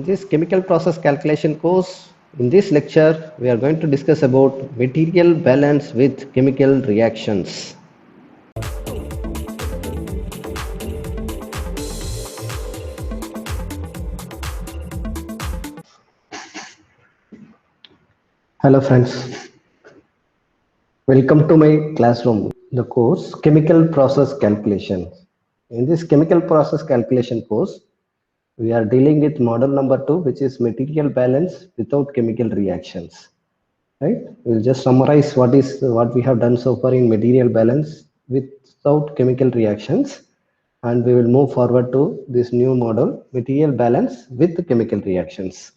this chemical process calculation course, in this lecture, we are going to discuss about material balance with chemical reactions. Hello friends, welcome to my classroom, the course Chemical Process Calculation. In this chemical process calculation course, we are dealing with model number 2, which is material balance without chemical reactions. Right? We'll just summarize what we have done so far in material balance without chemical reactions, and we will move forward to this new model, material balance with chemical reactions.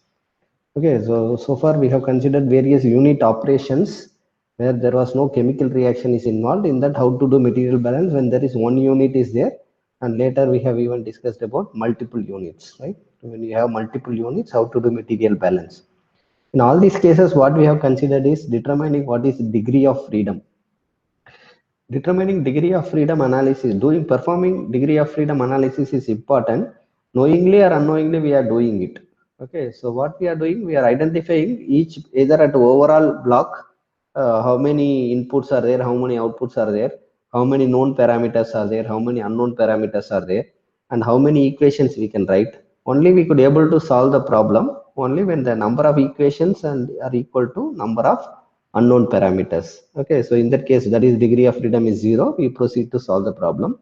Okay, so far we have considered various unit operations where there was no chemical reaction is involved. In that, how to do material balance when there is one unit is there, and later we have even discussed about multiple units, right? When you have multiple units, how to do material balance. In all these cases, what we have considered is determining what is degree of freedom. Determining degree of freedom analysis, performing degree of freedom analysis is important. Knowingly or unknowingly, we are doing it. Okay, so what we are doing, we are identifying each either at overall block, how many inputs are there, how many outputs are there, how many known parameters are there, how many unknown parameters are there, and how many equations we can write. Only we could able to solve the problem only when the number of equations are equal to number of unknown parameters. Okay, so in that case, that is degree of freedom is 0, we proceed to solve the problem.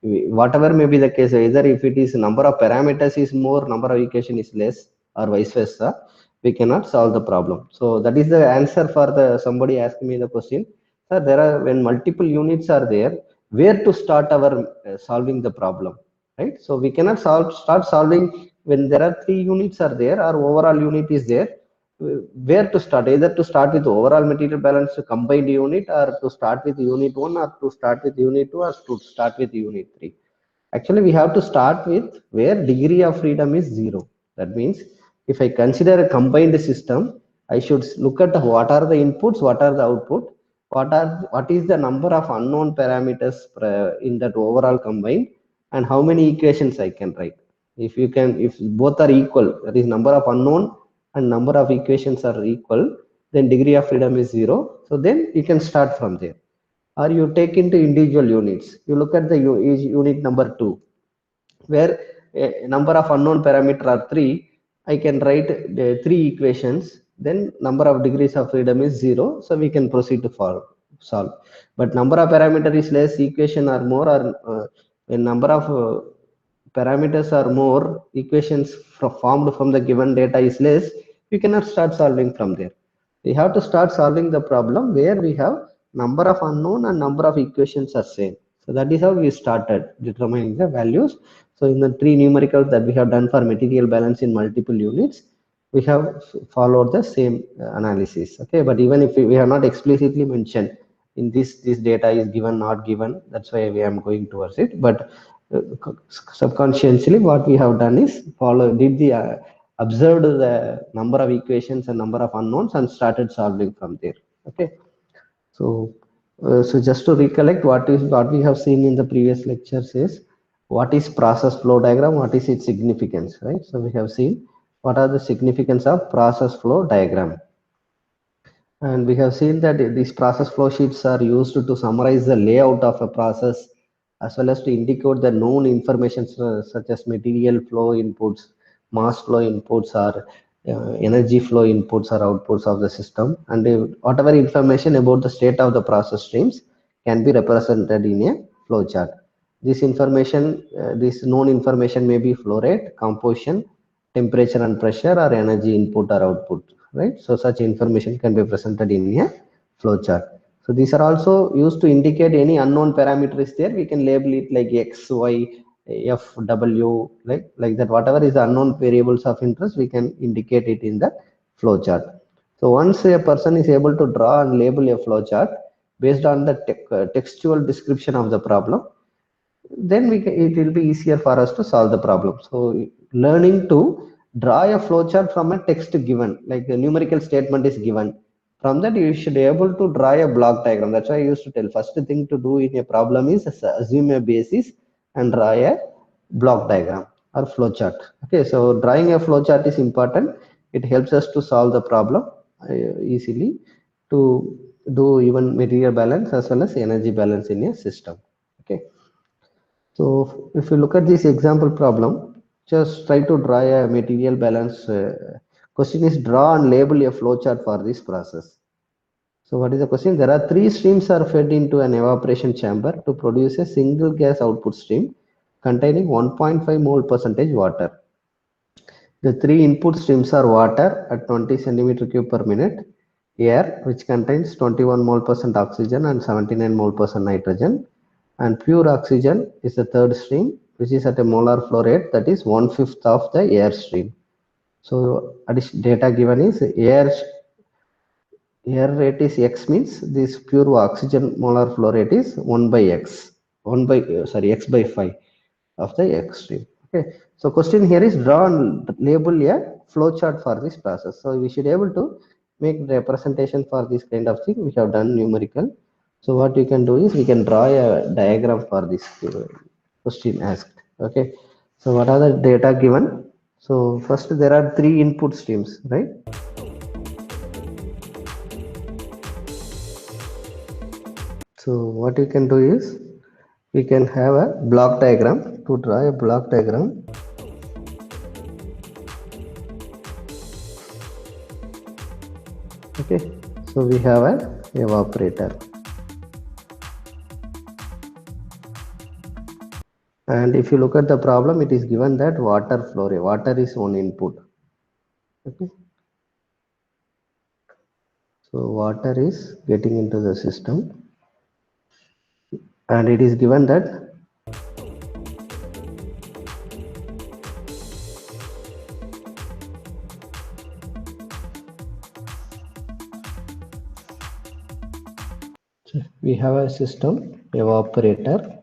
Whatever may be the case, either if it is number of parameters is more, number of equation is less, or vice versa, we cannot solve the problem. So that is the answer for the somebody asked me the question, sir, there are when multiple units are there, where to start our solving the problem, right? So we cannot start solving when there are 3 units are there or overall unit is there. Where to start, either to start with overall material balance combined unit, or to start with unit 1, or to start with unit 2, or to start with unit 3. Actually, we have to start with where degree of freedom is 0. That means if I consider a combined system, I should look at what are the inputs, what are the output, what is the number of unknown parameters in that overall combined, and how many equations I can write. If both are equal, that is number of unknown and number of equations are equal, then degree of freedom is 0. So then you can start from there. Or you take into individual units, you look at the unit number 2, where a number of unknown parameter are 3. I can write the 3 equations, then number of degrees of freedom is 0, so we can proceed to solve. But number of parameter is less, equation are more, or a number of parameters are more, equations formed from the given data is less, we cannot start solving from there. We have to start solving the problem where we have number of unknown and number of equations are same. So that is how we started determining the values. So in the 3 numericals that we have done for material balance in multiple units, we have followed the same analysis. Okay, but even if we have not explicitly mentioned in this data is given, not given, that's why we am going towards it. But subconsciously, what we have done is observed the number of equations and number of unknowns and started solving from there. Okay, so just to recollect, what we have seen in the previous lectures is what is process flow diagram, what is its significance, right? So we have seen what are the significance of process flow diagram, and we have seen that these process flow sheets are used to summarize the layout of a process, as well as to indicate the known information such as material flow inputs, mass flow inputs, or energy flow inputs or outputs of the system, and whatever information about the state of the process streams can be represented in a flow chart. This information, this known information may be flow rate, composition, temperature and pressure, or energy input or output, right? So such information can be presented in a flow chart. So these are also used to indicate any unknown parameter is there. We can label it like X, Y, F, W, like that. Whatever is the unknown variables of interest, we can indicate it in the flow chart. So once a person is able to draw and label a flow chart based on the textual description of the problem, then it will be easier for us to solve the problem. So learning to draw a flowchart from a text given, like the numerical statement is given, from that you should be able to draw a block diagram. That's why I used to tell, first thing to do in a problem is assume a basis and draw a block diagram. or flowchart. Okay, so drawing a flowchart is important. It helps us to solve the problem easily, to do even material balance as well as energy balance in a system. Okay, so if you look at this example problem, just try to draw a material balance. Question is draw and label a flowchart for this process. So what is the question? There are three streams are fed into an evaporation chamber to produce a single gas output stream containing 1.5 mole percentage water. The three input streams are water at 20 centimeter cube per minute, air which contains 21 mole percent oxygen and 79 mole percent nitrogen, and pure oxygen is the third stream, which is at a molar flow rate that is 1/5 of the air stream. So data given is air rate is x, means this pure oxygen molar flow rate is 1 by x, 1 by sorry x by 5 of the x stream. Okay, so question here is draw and label a flow chart for this process. So we should able to make the representation for this kind of thing. We have done numerical. So what you can do is we can draw a diagram for this question asked. Okay, so what are the data given? So first there are three input streams, right? So what you can do is we can have a block diagram. To draw a block diagram, okay, so we have a evaporator, and if you look at the problem, it is given that water flow rate, water is one input. Okay, so water is getting into the system, and it is given that we have a system evaporator,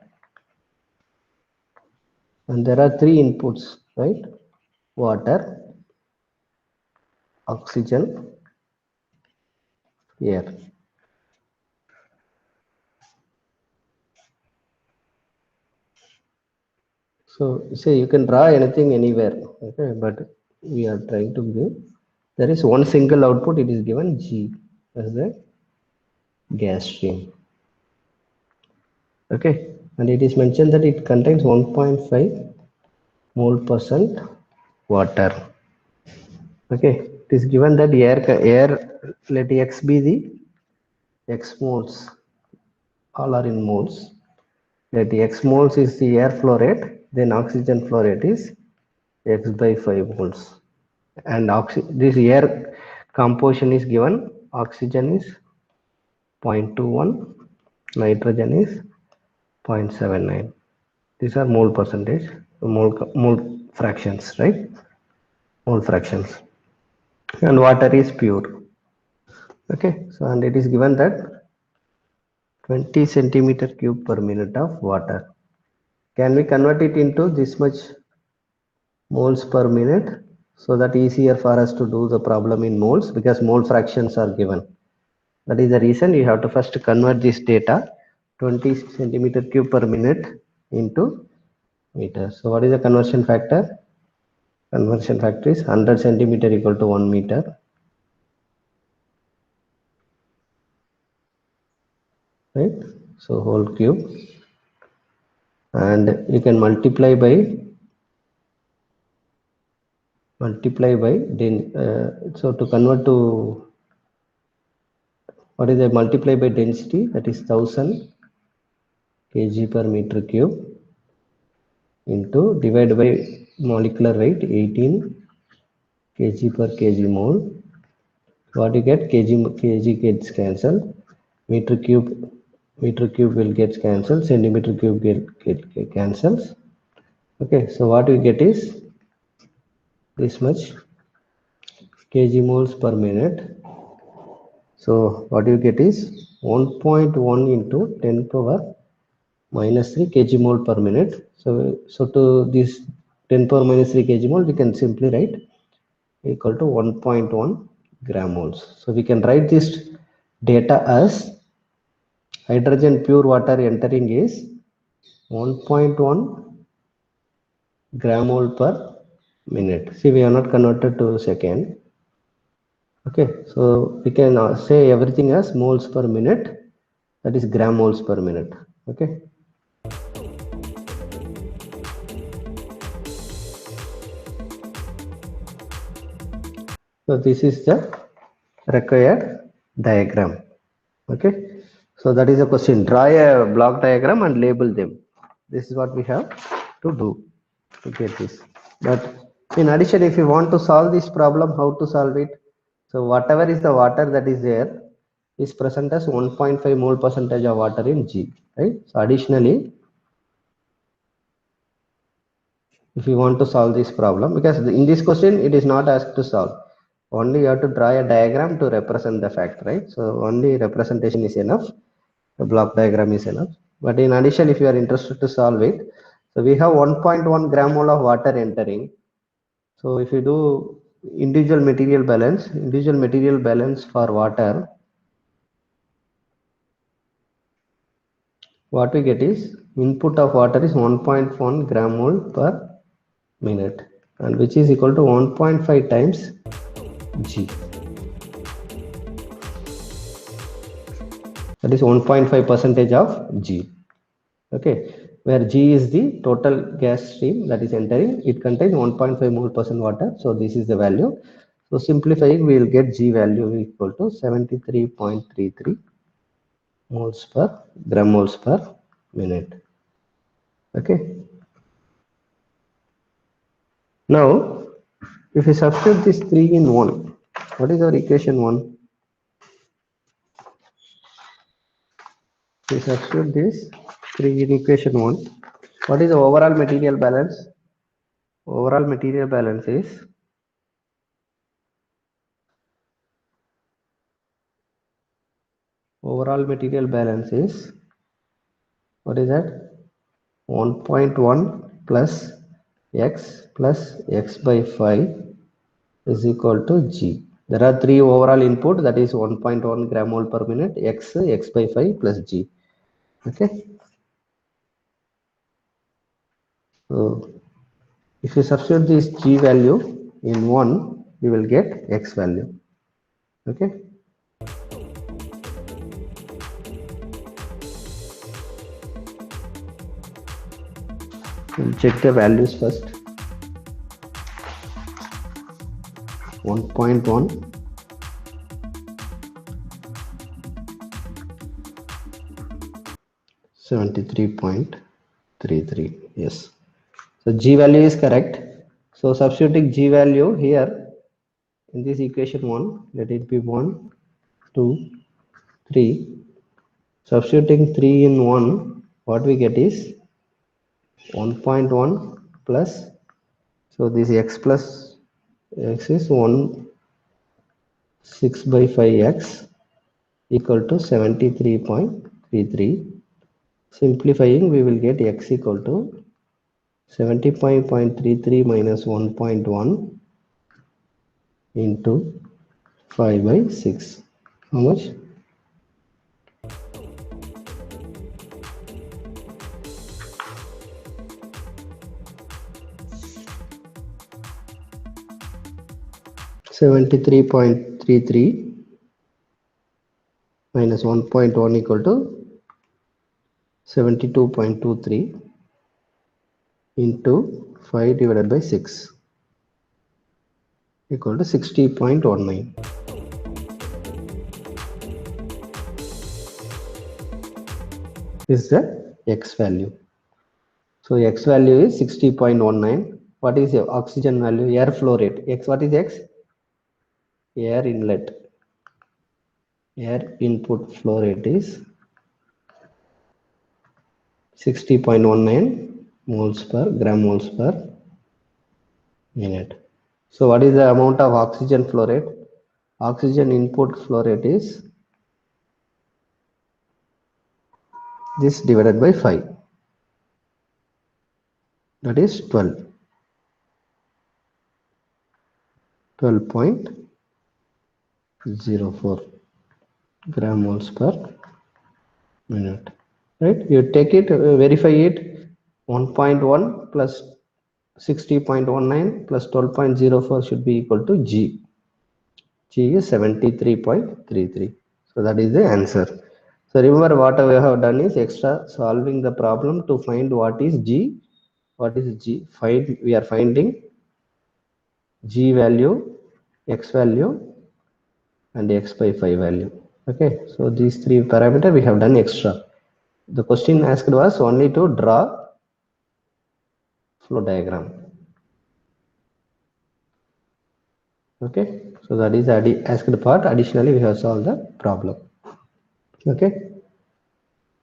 and there are three inputs, right? Water, oxygen, air. So say you can draw anything anywhere, okay, but we are trying to give, there is one single output, it is given G as the gas stream. Okay, and it is mentioned that it contains 1.5 mole percent water. Okay, it is given that air, let X be the X moles, all are in moles. Let X moles is the air flow rate, then oxygen flow rate is X by 5 moles. And this air composition is given, oxygen is 0.21, nitrogen is 0.79. These are mole percentage, mole fractions, right? Mole fractions. And water is pure. Okay, so and it is given that 20 centimeter cube per minute of water. Can we convert it into this much moles per minute, so that easier for us to do the problem in moles, because mole fractions are given. That is the reason you have to first convert this data 20 centimeter cube per minute into meter. So what is the conversion factor? Conversion factor is 100 centimeter equal to 1 meter, right? So whole cube, and you can multiply by so to convert to, what is the multiply by density, that is 1000 kg per meter cube into divided by molecular weight 18 kg per kg mole. What you get, kg gets cancelled, meter cube will get cancelled, centimeter cube get cancels. Okay, so what we get is this much kg moles per minute. So what you get is 1.1 into 10 power minus 3 kg mole per minute. So to this 10 power minus 3 kg mole, we can simply write equal to 1.1 gram moles. So we can write this data as hydrogen pure water entering is 1.1 gram mole per minute. See, we are not converted to second. Okay, so we can say everything as moles per minute, that is gram moles per minute. Okay. So this is the required diagram. Okay, so that is a question. Draw a block diagram and label them. This is what we have to do to get this. But in addition, if you want to solve this problem, how to solve it? So whatever is the water that is there is present as 1.5 mole percentage of water in G, right? So additionally, if you want to solve this problem, because in this question it is not asked to solve, only you have to draw a diagram to represent the fact, right? So only representation is enough, the block diagram is enough. But in addition, if you are interested to solve it, so we have 1.1 gram mole of water entering. So if you do individual material balance for water, what we get is input of water is 1.1 gram mole per minute, and which is equal to 1.5 times G. That is 1.5 percentage of G. Okay, where G is the total gas stream that is entering. It contains 1.5 mole percent water. So this is the value. So simplifying, we will get G value equal to 73.33 moles per gram moles per minute. Okay. Now, if we substitute this 3 in 1, what is our equation 1? We substitute this 3 in equation 1. What is the overall material balance? Overall material balance is what is that? 1.1 plus x by 5 is equal to G. There are three overall input, that is 1.1 gram mole per minute, x by 5 plus G. Okay. So if you substitute this G value in 1, you will get x value. Okay. We'll check the values first. 1.1, 73.33. Yes. So G value is correct. So substituting G value here in this equation 1, let it be 1, 2, 3. Substituting 3 in 1, what we get is 1.1 plus, so this x plus x is 1 6 by 5x equal to 73.33. Simplifying, we will get x equal to 75.33 minus 1.1 into 5 by 6. How much? 73.33 minus 1.1 equal to 72.23 into 5 divided by 6 equal to 60.19. Is the x value. So x value is 60.19. What is your oxygen value? Air flow rate. X, what is x? Air inlet. Air input flow rate is 60.19 moles per gram moles per minute. So what is the amount of oxygen flow rate? Oxygen input flow rate is this divided by 5. That is 12. 12.04 gram moles per minute. Right? You take it, verify it. 1.1 plus 60.19 plus 12.04 should be equal to G. G is 73.33. So that is the answer. So remember what we have done is extra solving the problem to find what is G. What is G? We are finding G value, X value, and X by 5 value. Okay, so these three parameters we have done extra. The question asked was only to draw flow diagram. Okay, so that is the asked part. Additionally, we have solved the problem. Okay,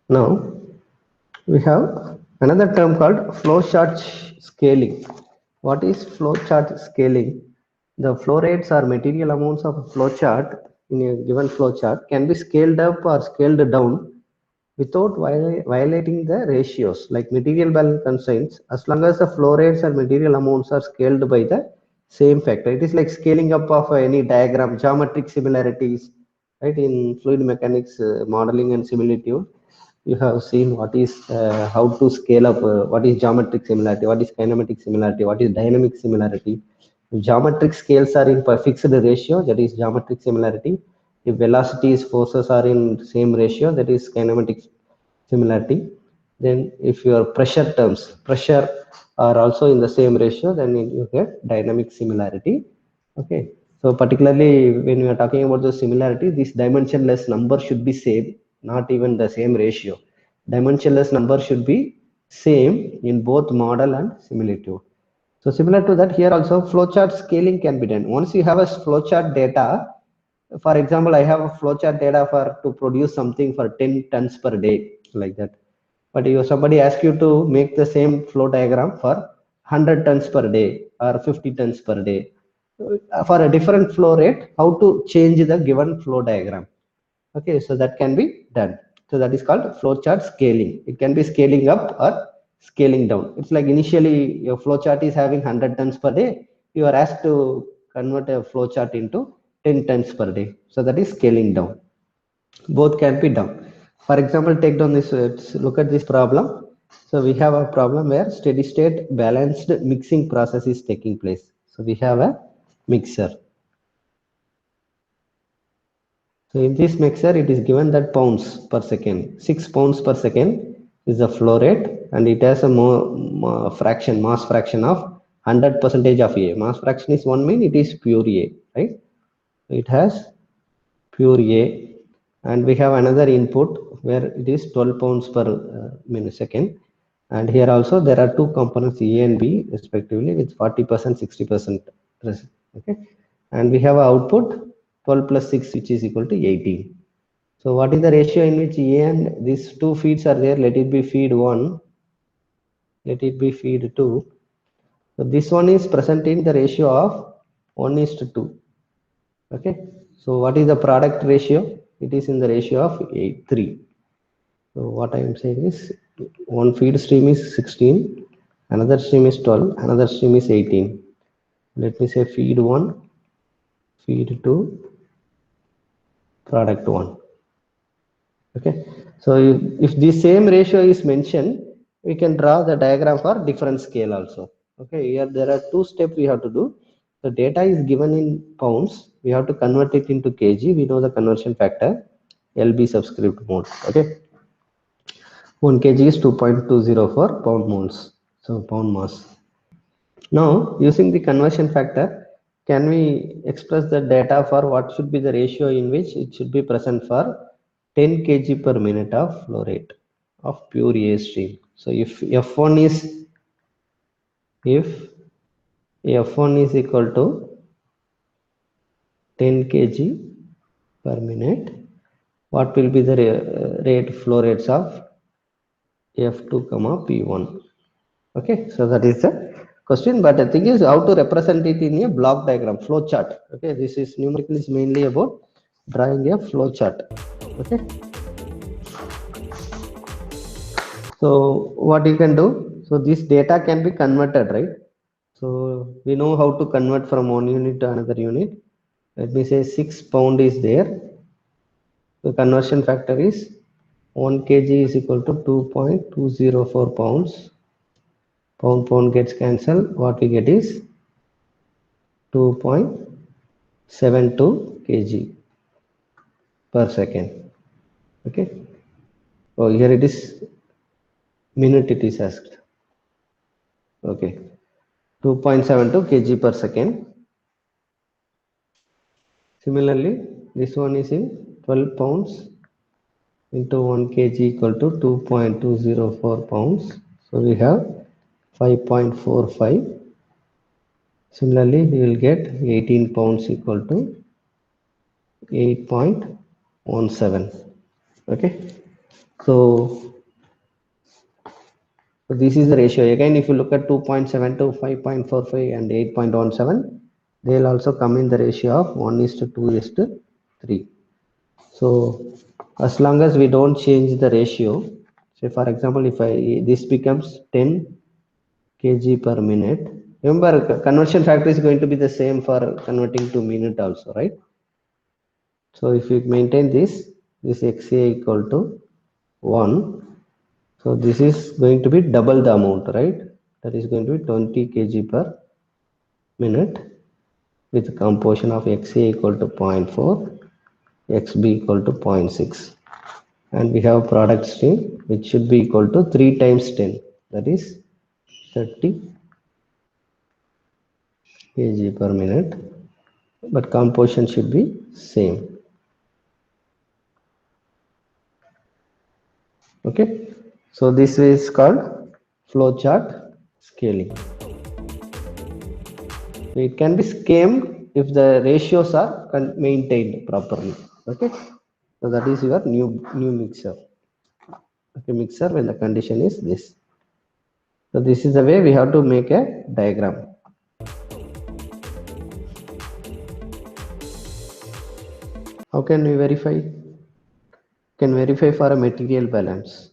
now we have another term called flowchart scaling. What is flowchart scaling? The flow rates or material amounts of a flowchart in a given flowchart can be scaled up or scaled down without violating the ratios like material balance constraints, as long as the flow rates or material amounts are scaled by the same factor. It is like scaling up of any diagram, geometric similarities, right? In fluid mechanics modeling and similitude, you have seen what is how to scale up, what is geometric similarity, what is kinematic similarity, what is dynamic similarity. If geometric scales are in fixed ratio, that is geometric similarity. If velocities, forces are in same ratio, that is kinematic similarity. Then if your pressure are also in the same ratio, then you get dynamic similarity. Okay. So particularly when we are talking about the similarity, this dimensionless number should be same, not even the same ratio. Dimensionless number should be same in both model and similitude. So similar to that, here also flowchart scaling can be done. Once you have a flowchart data, for example, I have a flowchart data for to produce something for 10 tons per day, like that. But if somebody asks you to make the same flow diagram for 100 tons per day or 50 tons per day, for a different flow rate, how to change the given flow diagram? Okay, so that can be done. So that is called flowchart scaling. It can be scaling up or scaling down. It's like initially your flowchart is having 100 tons per day. You are asked to convert a flowchart into 10 tons per day. So that is scaling down. Both can be done. For example, take down this, look at this problem. So we have a problem where steady state balanced mixing process is taking place. So we have a mixer. So in this mixer, it is given that pounds per second, 6 pounds per second is the flow rate, and it has a mass fraction of 100 percentage of A. Mass fraction is 1 mean it is pure A, right? It has pure A, and we have another input where it is 12 pounds per millisecond. And here also there are two components A and B respectively with 40%, 60%. Okay, and we have an output 12 plus 6, which is equal to 18. So what is the ratio in which A and these two feeds are there? Let it be feed 1, let it be feed 2. So this one is present in the ratio of 1 is to 2. Okay, so what is the product ratio? It is in the ratio of 8, 3. So what I am saying is one feed stream is 16, another stream is 12, another stream is 18. Let me say feed 1, feed 2, product 1. Okay, so if the same ratio is mentioned, we can draw the diagram for different scale also. Okay, here there are two steps we have to do. The data is given in pounds, we have to convert it into kg. We know the conversion factor, LB subscript mode. Okay, 1 kg is 2.204 pound moles, so pound mass. Now, using the conversion factor, can we express the data for what should be the ratio in which it should be present for 10 kg per minute of flow rate of pure A stream? So if F1 is equal to 10 kg per minute, what will be the rate flow rates of F2 comma P1? Okay, so that is the question, but the thing is how to represent it in a block diagram, flow chart. Okay, this is numerical is mainly about drawing a flow chart. Okay, so what you can do, so this data can be converted, right? So we know how to convert from one unit to another unit. Let me say 6 pound is there. The conversion factor is 1 kg is equal to 2.204 pounds Pound gets cancelled. What we get is 2.72 kg per second. Okay. Oh, here it is minute it is asked. Okay. 2.72 kg per second. Similarly, this one is in 12 pounds into 1 kg equal to 2.204 pounds. So we have 5.45. Similarly, we will get 18 pounds equal to 8.17. Okay. So this is the ratio. Again, if you look at 2.7 to 5.45 and 8.17, they'll also come in the ratio of 1 is to 2 is to 3. So as long as we don't change the ratio, say for example, if this becomes 10 kg per minute, remember conversion factor is going to be the same for converting to minute also, right? So if we maintain this XA equal to 1, so this is going to be double the amount, right? That is going to be 20 kg per minute with composition of XA equal to 0.4, XB equal to 0.6. And we have product stream which should be equal to 3 times 10, that is 30 kg per minute, but composition should be same. Okay, so this is called flowchart scaling. It can be schemed if the ratios are maintained properly. Okay, so that is your new mixer. Okay, mixer when the condition is this. So this is the way we have to make a diagram. How can we verify? Can verify for a material balance.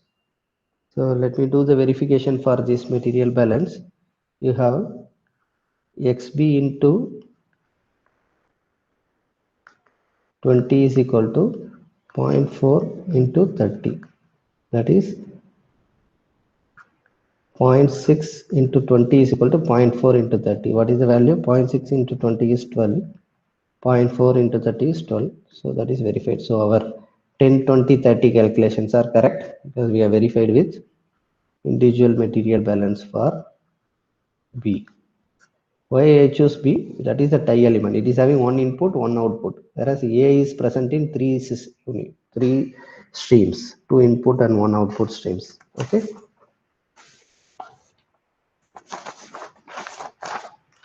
So let me do the verification for this material balance. You have XB into 20 is equal to 0.4 into 30. That is 0.6 into 20 is equal to 0.4 into 30. What is the value? 0.6 into 20 is 12. 0.4 into 30 is 12. So that is verified. So our 10, 20, 30 calculations are correct because we are verified with individual material balance for B. Why I choose B? That is the tie element. It is having one input, one output. Whereas A is present in three streams, two input and one output streams. Okay.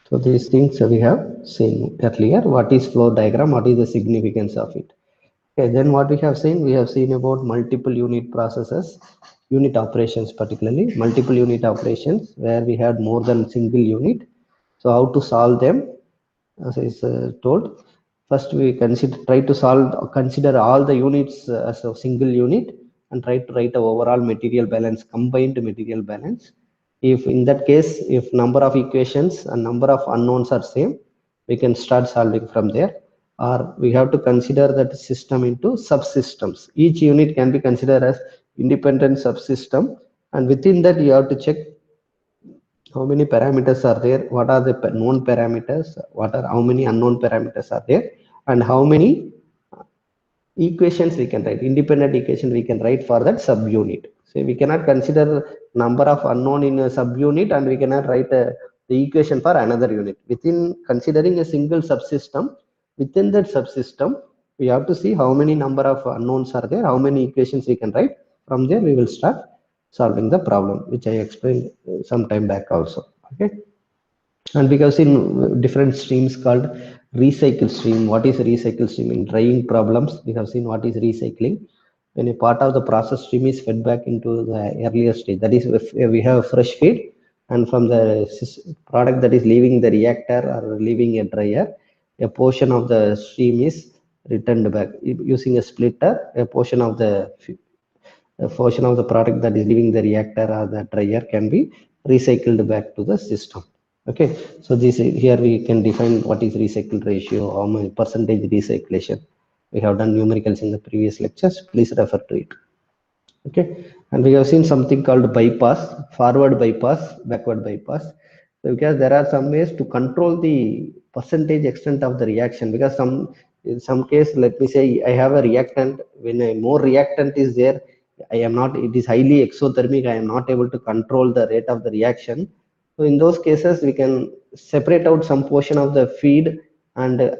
So these things we have seen earlier. What is flow diagram? What is the significance of it? Okay, then what we have seen about multiple unit processes, unit operations, particularly multiple unit operations where we had more than single unit. So how to solve them? As I told, first we try to consider all the units as a single unit and try to write a overall material balance, combined material balance. If in that case, if number of equations and number of unknowns are same, we can start solving from there. Or we have to consider that system into subsystems. Each unit can be considered as independent subsystem, and within that you have to check how many parameters are there, what are the known parameters, how many unknown parameters are there, and how many equations we can write, independent equation we can write for that subunit. So we cannot consider number of unknown in a subunit and we cannot write the equation for another unit. Within considering a single subsystem, within that subsystem we have to see how many number of unknowns are there, how many equations we can write. From there we will start solving the problem, which I explained some time back also. Okay. And we have seen different streams called recycle stream. What is recycle stream? In drying problems, we have seen what is recycling. When a part of the process stream is fed back into the earlier stage, that is, if we have fresh feed, and from the product that is leaving the reactor or leaving a dryer, a portion of the stream is returned back using a splitter. A portion of the product that is leaving the reactor or the dryer can be recycled back to the system. Okay, so this here we can define what is recycle ratio, how many percentage recyclation. We have done numericals in the previous lectures. Please refer to it. Okay, and we have seen something called bypass, forward bypass, backward bypass. So because there are some ways to control the percentage extent of the reaction, because some, in some case, let me say I have a reactant, when a more reactant is there, I am not, it is highly exothermic, I am not able to control the rate of the reaction. So in those cases we can separate out some portion of the feed and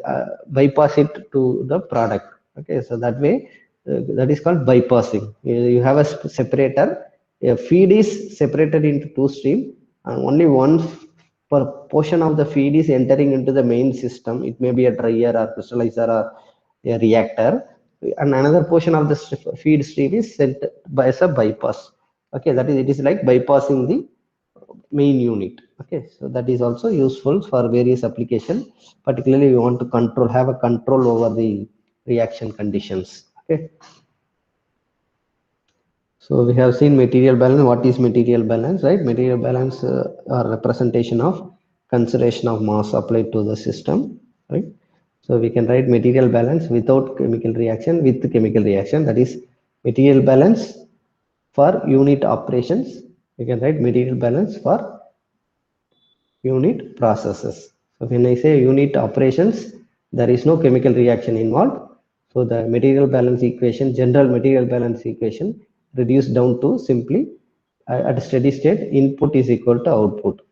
bypass it to the product. Okay, so that way, that is called bypassing. You have a separator, a feed is separated into two stream, and only one per portion of the feed is entering into the main system. It may be a dryer or crystallizer or a reactor, and another portion of the feed stream is sent by as a bypass. Okay, that is, it is like bypassing the main unit. Okay, so that is also useful for various application. Particularly we want to control, have a control over the reaction conditions. Okay, so we have seen material balance. What is material balance, right? Material balance are representation of conservation of mass applied to the system, right? So we can write material balance without chemical reaction, with chemical reaction, that is material balance for unit operations. We can write material balance for unit processes. So when I say unit operations, there is no chemical reaction involved. So the material balance equation, general material balance equation, reduced down to simply at a steady state, input is equal to output.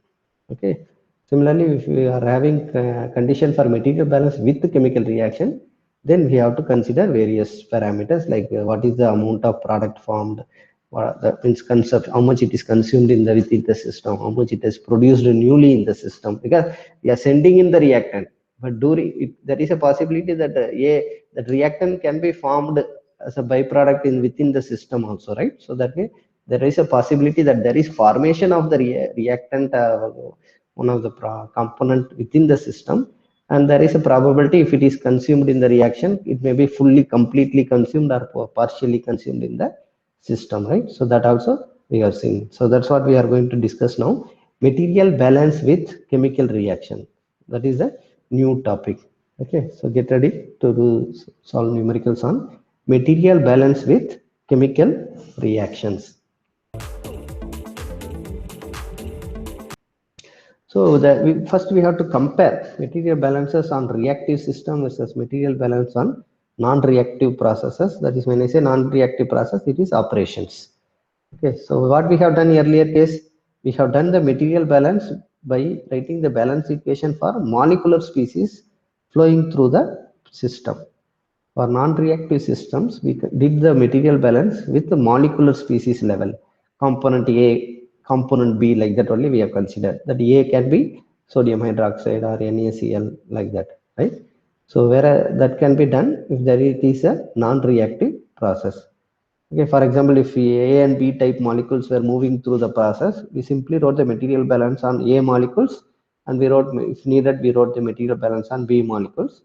Okay. Similarly, if we are having condition for material balance with the chemical reaction, then we have to consider various parameters like what is the amount of product formed, what that means concept, how much it is consumed in the within the system, how much it is produced newly in the system, because we are sending in the reactant, but during it, there is a possibility that that reactant can be formed as a byproduct in within the system also, right? So that way there is a possibility that there is formation of the reactant, one of the component within the system, and there is a probability if it is consumed in the reaction, it may be fully completely consumed or partially consumed in the system, right? So that also we are seeing. So that's what we are going to discuss now, material balance with chemical reaction. That is a new topic. Okay, so get ready to do, solve numericals on material balance with chemical reactions. So first we have to compare material balances on reactive system versus material balance on non-reactive processes. That is, when I say non-reactive process, it is operations. Okay, so what we have done earlier is we have done the material balance by writing the balance equation for molecular species flowing through the system. For non-reactive systems, we did the material balance with the molecular species level. Component A, component B, like that only we have considered. That A can be sodium hydroxide or NaCl, like that, right? So where that can be done if there is a non-reactive process. Okay, for example, if A and B type molecules were moving through the process, we simply wrote the material balance on A molecules, and we wrote, if needed, we wrote the material balance on B molecules.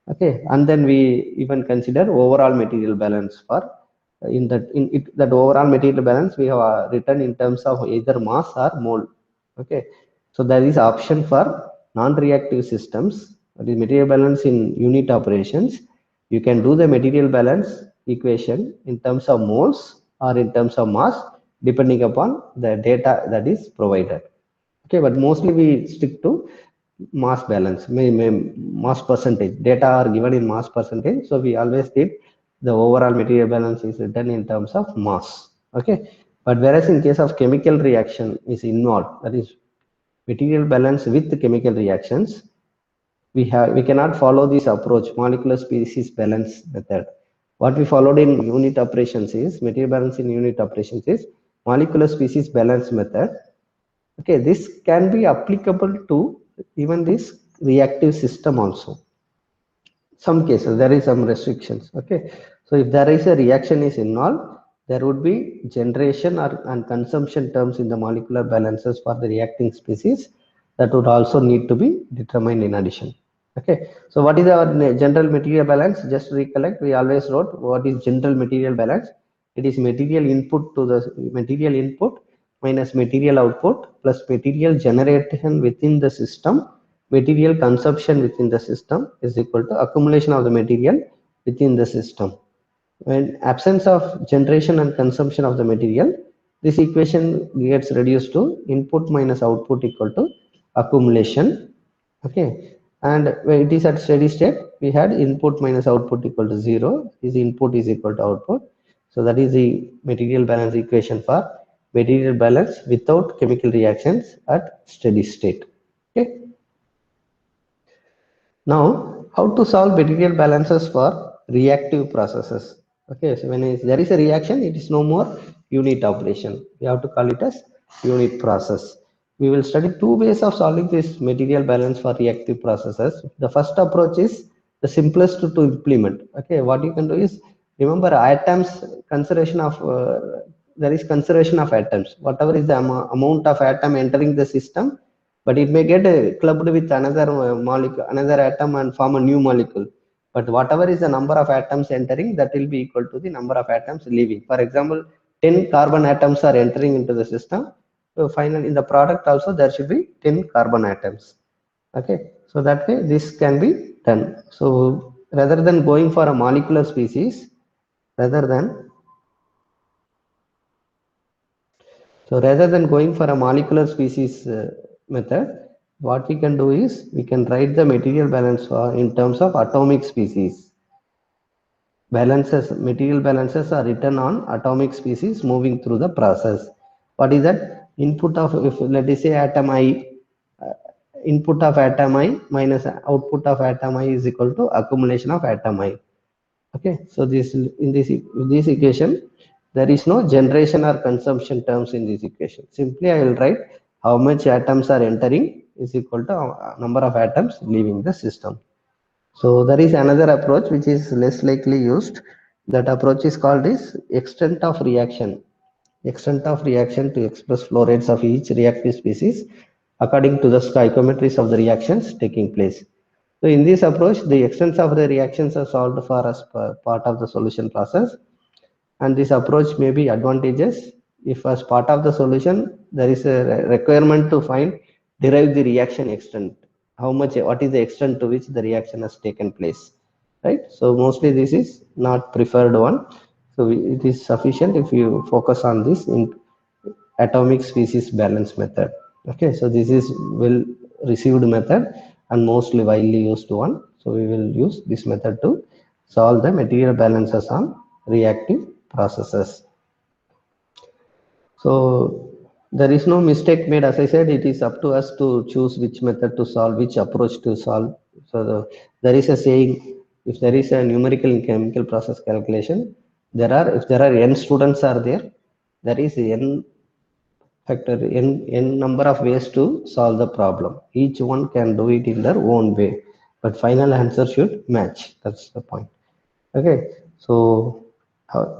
Okay, and then we even consider overall material balance for in that, in it, that overall material balance we have written in terms of either mass or mole. Okay, so there is option for non-reactive systems, that is material balance in unit operations. You can do the material balance equation in terms of moles or in terms of mass, depending upon the data that is provided. Okay, but mostly we stick to mass balance, mass percentage. Data are given in mass percentage, so we always did the overall material balance is written in terms of mass. Okay, but whereas in case of chemical reaction is involved, that is material balance with chemical reactions, we cannot follow this approach, molecular species balance method. What we followed in unit operations is, material balance in unit operations is molecular species balance method. Okay, this can be applicable to even this reactive system also. Some cases there is some restrictions. Okay, so if there is a reaction is involved, there would be generation or and consumption terms in the molecular balances for the reacting species that would also need to be determined in addition. Okay, so what is our general material balance? Just recollect, we always wrote what is general material balance. It is material input to the material input minus material output plus material generation within the system, material consumption within the system is equal to accumulation of the material within the system. When absence of generation and consumption of the material, this equation gets reduced to input minus output equal to accumulation. Okay, and when it is at steady state, we had input minus output equal to 0. This input is equal to output. So that is the material balance equation for material balance without chemical reactions at steady state. Okay. Now, how to solve material balances for reactive processes? Okay, so when there is a reaction, it is no more unit operation. We have to call it as unit process. We will study two ways of solving this material balance for reactive processes. The first approach is the simplest to implement. Okay, what you can do is remember atoms conservation of there is conservation of atoms. Whatever is the amount of atom entering the system, but it may get clubbed with another molecule, another atom and form a new molecule. But whatever is the number of atoms entering, that will be equal to the number of atoms leaving. For example, 10 carbon atoms are entering into the system. So finally, in the product also, there should be 10 carbon atoms. Okay, so that way this can be done. So rather than going for a molecular species, rather than rather than going for a molecular species method, what we can do is we can write the material balance for in terms of atomic species. Balances, material balances are written on atomic species moving through the process. What is that? Input of, if let us say atom I, uh, input of atom I minus output of atom I is equal to accumulation of atom I. Okay, so this in this equation, there is no generation or consumption terms in this equation. Simply, I will write how much atoms are entering is equal to number of atoms leaving the system. So there is another approach which is less likely used. That approach is called is extent of reaction. Extent of reaction to express flow rates of each reactive species according to the stoichiometries of the reactions taking place. So in this approach, the extents of the reactions are solved for as part of the solution process, and this approach may be advantageous if as part of the solution there is a requirement to find derive the reaction extent, how much, what is the extent to which the reaction has taken place, right? So mostly this is not preferred one. So it is sufficient if you focus on this in atomic species balance method. Okay, so this is well received method and mostly widely used one. So we will use this method to solve the material balances on reactive processes. So there is no mistake made. As I said, it is up to us to choose which method to solve, which approach to solve. So there is a saying, if there is a numerical in chemical process calculation, there are, if there are n students are there, there is n factor n number of ways to solve the problem. Each one can do it in their own way, but final answer should match. That's the point. Okay, so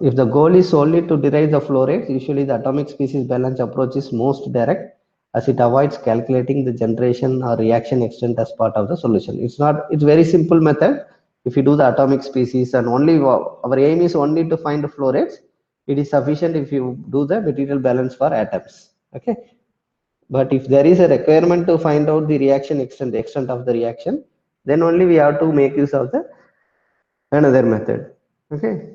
if the goal is solely to derive the flow rate, usually the atomic species balance approach is most direct, as it avoids calculating the generation or reaction extent as part of the solution. It's not, it's very simple method. If you do the atomic species and only our aim is only to find the flow rates, it is sufficient if you do the material balance for atoms. Okay, but if there is a requirement to find out the reaction extent, the extent of the reaction, then only we have to make use of the another method. Okay,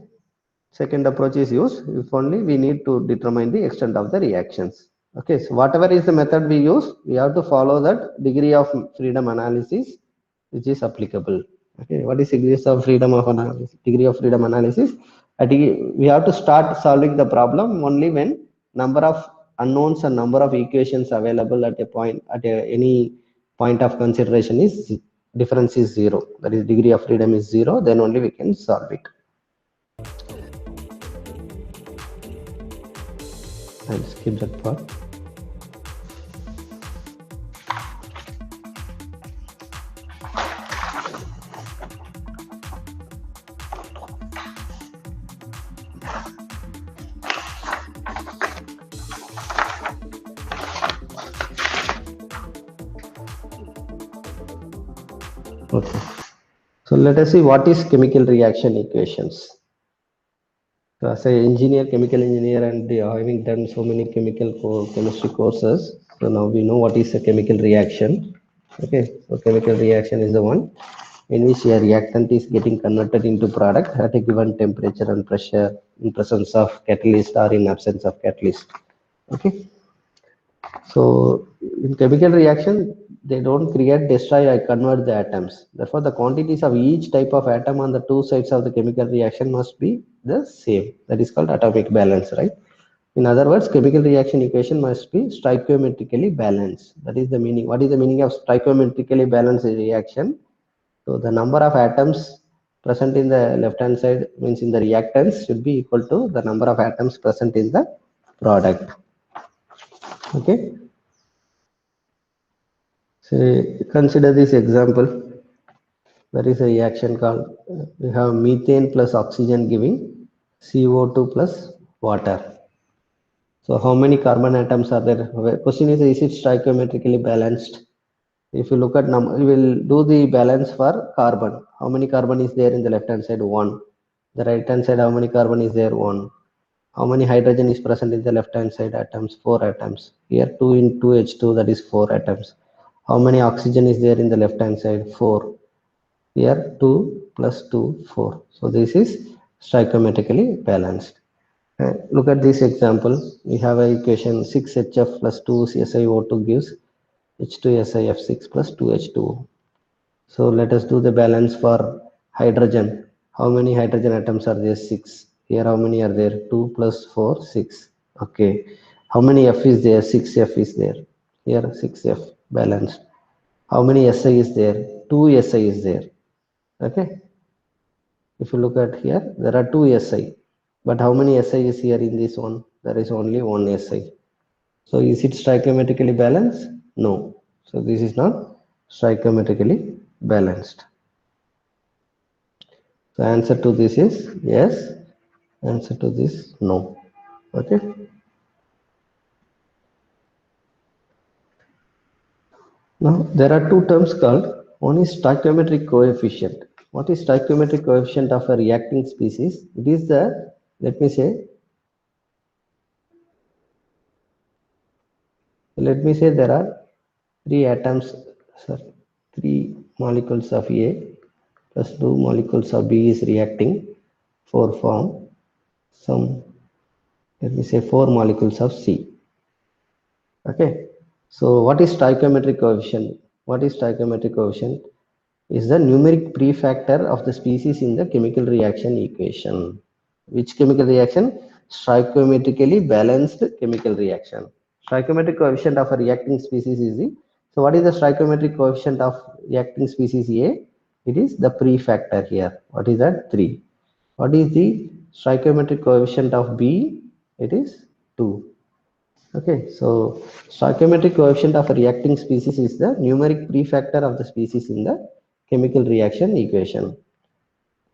second approach is used if only we need to determine the extent of the reactions. Okay, so whatever is the method we use, we have to follow that degree of freedom analysis which is applicable. Okay, what is degree of freedom of analysis? Degree of freedom analysis, we have to start solving the problem only when number of unknowns and number of equations available at a point, at any point of consideration is difference is zero, that is degree of freedom is zero, then only we can solve it. I'll skip that part. Okay, so let us see what is chemical reaction equations. So as an engineer, chemical engineer, and having done so many chemistry courses, so now we know what is a chemical reaction. Okay, so chemical reaction is the one. in which a reactant is getting converted into product at a given temperature and pressure in presence of catalyst or in absence of catalyst. Okay. So in chemical reaction, they don't create, destroy, or convert the atoms. Therefore, the quantities of each type of atom on the two sides of the chemical reaction must be the same. That is called atomic balance, right? In other words, chemical reaction equation must be stoichiometrically balanced. That is the meaning. What is the meaning of stoichiometrically balanced reaction? So the number of atoms present in the left hand side means in the reactants should be equal to the number of atoms present in the product. Okay. So consider this example. There is a reaction called we have methane plus oxygen giving CO2 plus water. So how many carbon atoms are there? Question is it stoichiometrically balanced? If you look at number, we will do the balance for carbon. How many carbon is there in the left hand side? 1. The right hand side, how many carbon is there? 1. How many hydrogen is present in the left hand side atoms? 4 atoms. Here 2 in 2H2, that is 4 atoms. How many oxygen is there in the left hand side? 4. Here 2 plus 2, 4. So this is stoichiometrically balanced. Look at this example. We have a equation 6HF plus 2 SiO2 gives H2SiF6 plus 2H2O. So let us do the balance for hydrogen. How many hydrogen atoms are there? 6. Here how many are there? 2 plus 4, 6. Okay. How many F is there? 6F is there. Here 6F balanced. How many Si is there? 2 Si is there. Okay. If you look at here, there are 2 Si. But how many Si is here in this one? There is only 1 Si. So is it stoichiometrically balanced? No. So this is not stoichiometrically balanced. So answer to this is yes. Answer to this no. Okay. Now there are two terms called, one is stoichiometric coefficient. What is stoichiometric coefficient of a reacting species? It is the, let me say there are three atoms, sorry, three molecules of A plus two molecules of B is reacting for form some, let me say, four molecules of C. Okay. So what is stoichiometric coefficient? What is stoichiometric coefficient? Is the numeric prefactor of the species in the chemical reaction equation. Which chemical reaction? Stoichiometrically balanced chemical reaction. Stoichiometric coefficient of a reacting species is the, so what is the stoichiometric coefficient of reacting species A? It is the prefactor here. What is that? 3. What is the stoichiometric coefficient of B? It is 2. Okay, so stoichiometric coefficient of a reacting species is the numeric prefactor of the species in the chemical reaction equation.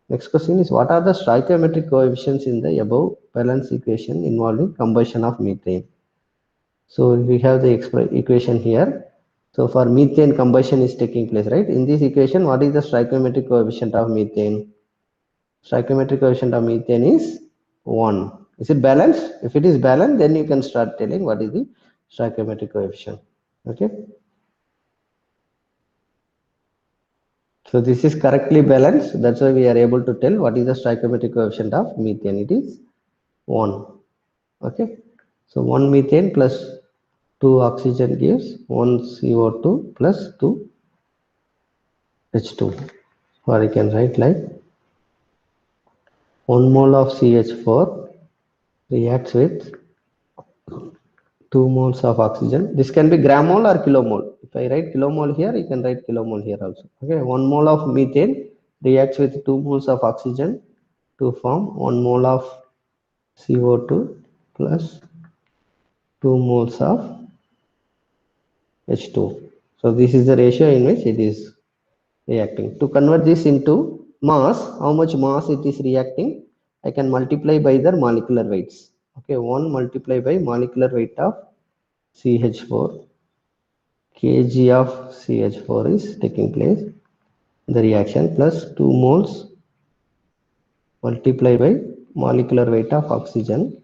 Next question is, what are the stoichiometric coefficients in the above balance equation involving combustion of methane? So we have the equation here. So for methane, combustion is taking place, right? In this equation, what is the stoichiometric coefficient of methane? Stoichiometric coefficient of methane is 1. Is it balanced? If it is balanced, then you can start telling what is the stoichiometric coefficient. Okay. So this is correctly balanced. That's why we are able to tell what is the stoichiometric coefficient of methane. It is 1. Okay. So 1 methane plus 2 oxygen gives 1 CO2 plus 2 H2. Or you can write like 1 mole of CH4 reacts with 2 moles of oxygen. This can be gram mole or kilomole. If I write kilomole here, you can write kilomole here also. Okay, 1 mole of methane reacts with 2 moles of oxygen to form 1 mole of CO2 plus 2 moles of H2. So this is the ratio in which it is reacting. To convert this into mass, how much mass it is reacting, I can multiply by their molecular weights. Okay, 1 multiply by molecular weight of CH4, kg of CH4 is taking place in the reaction, plus 2 moles multiply by molecular weight of oxygen.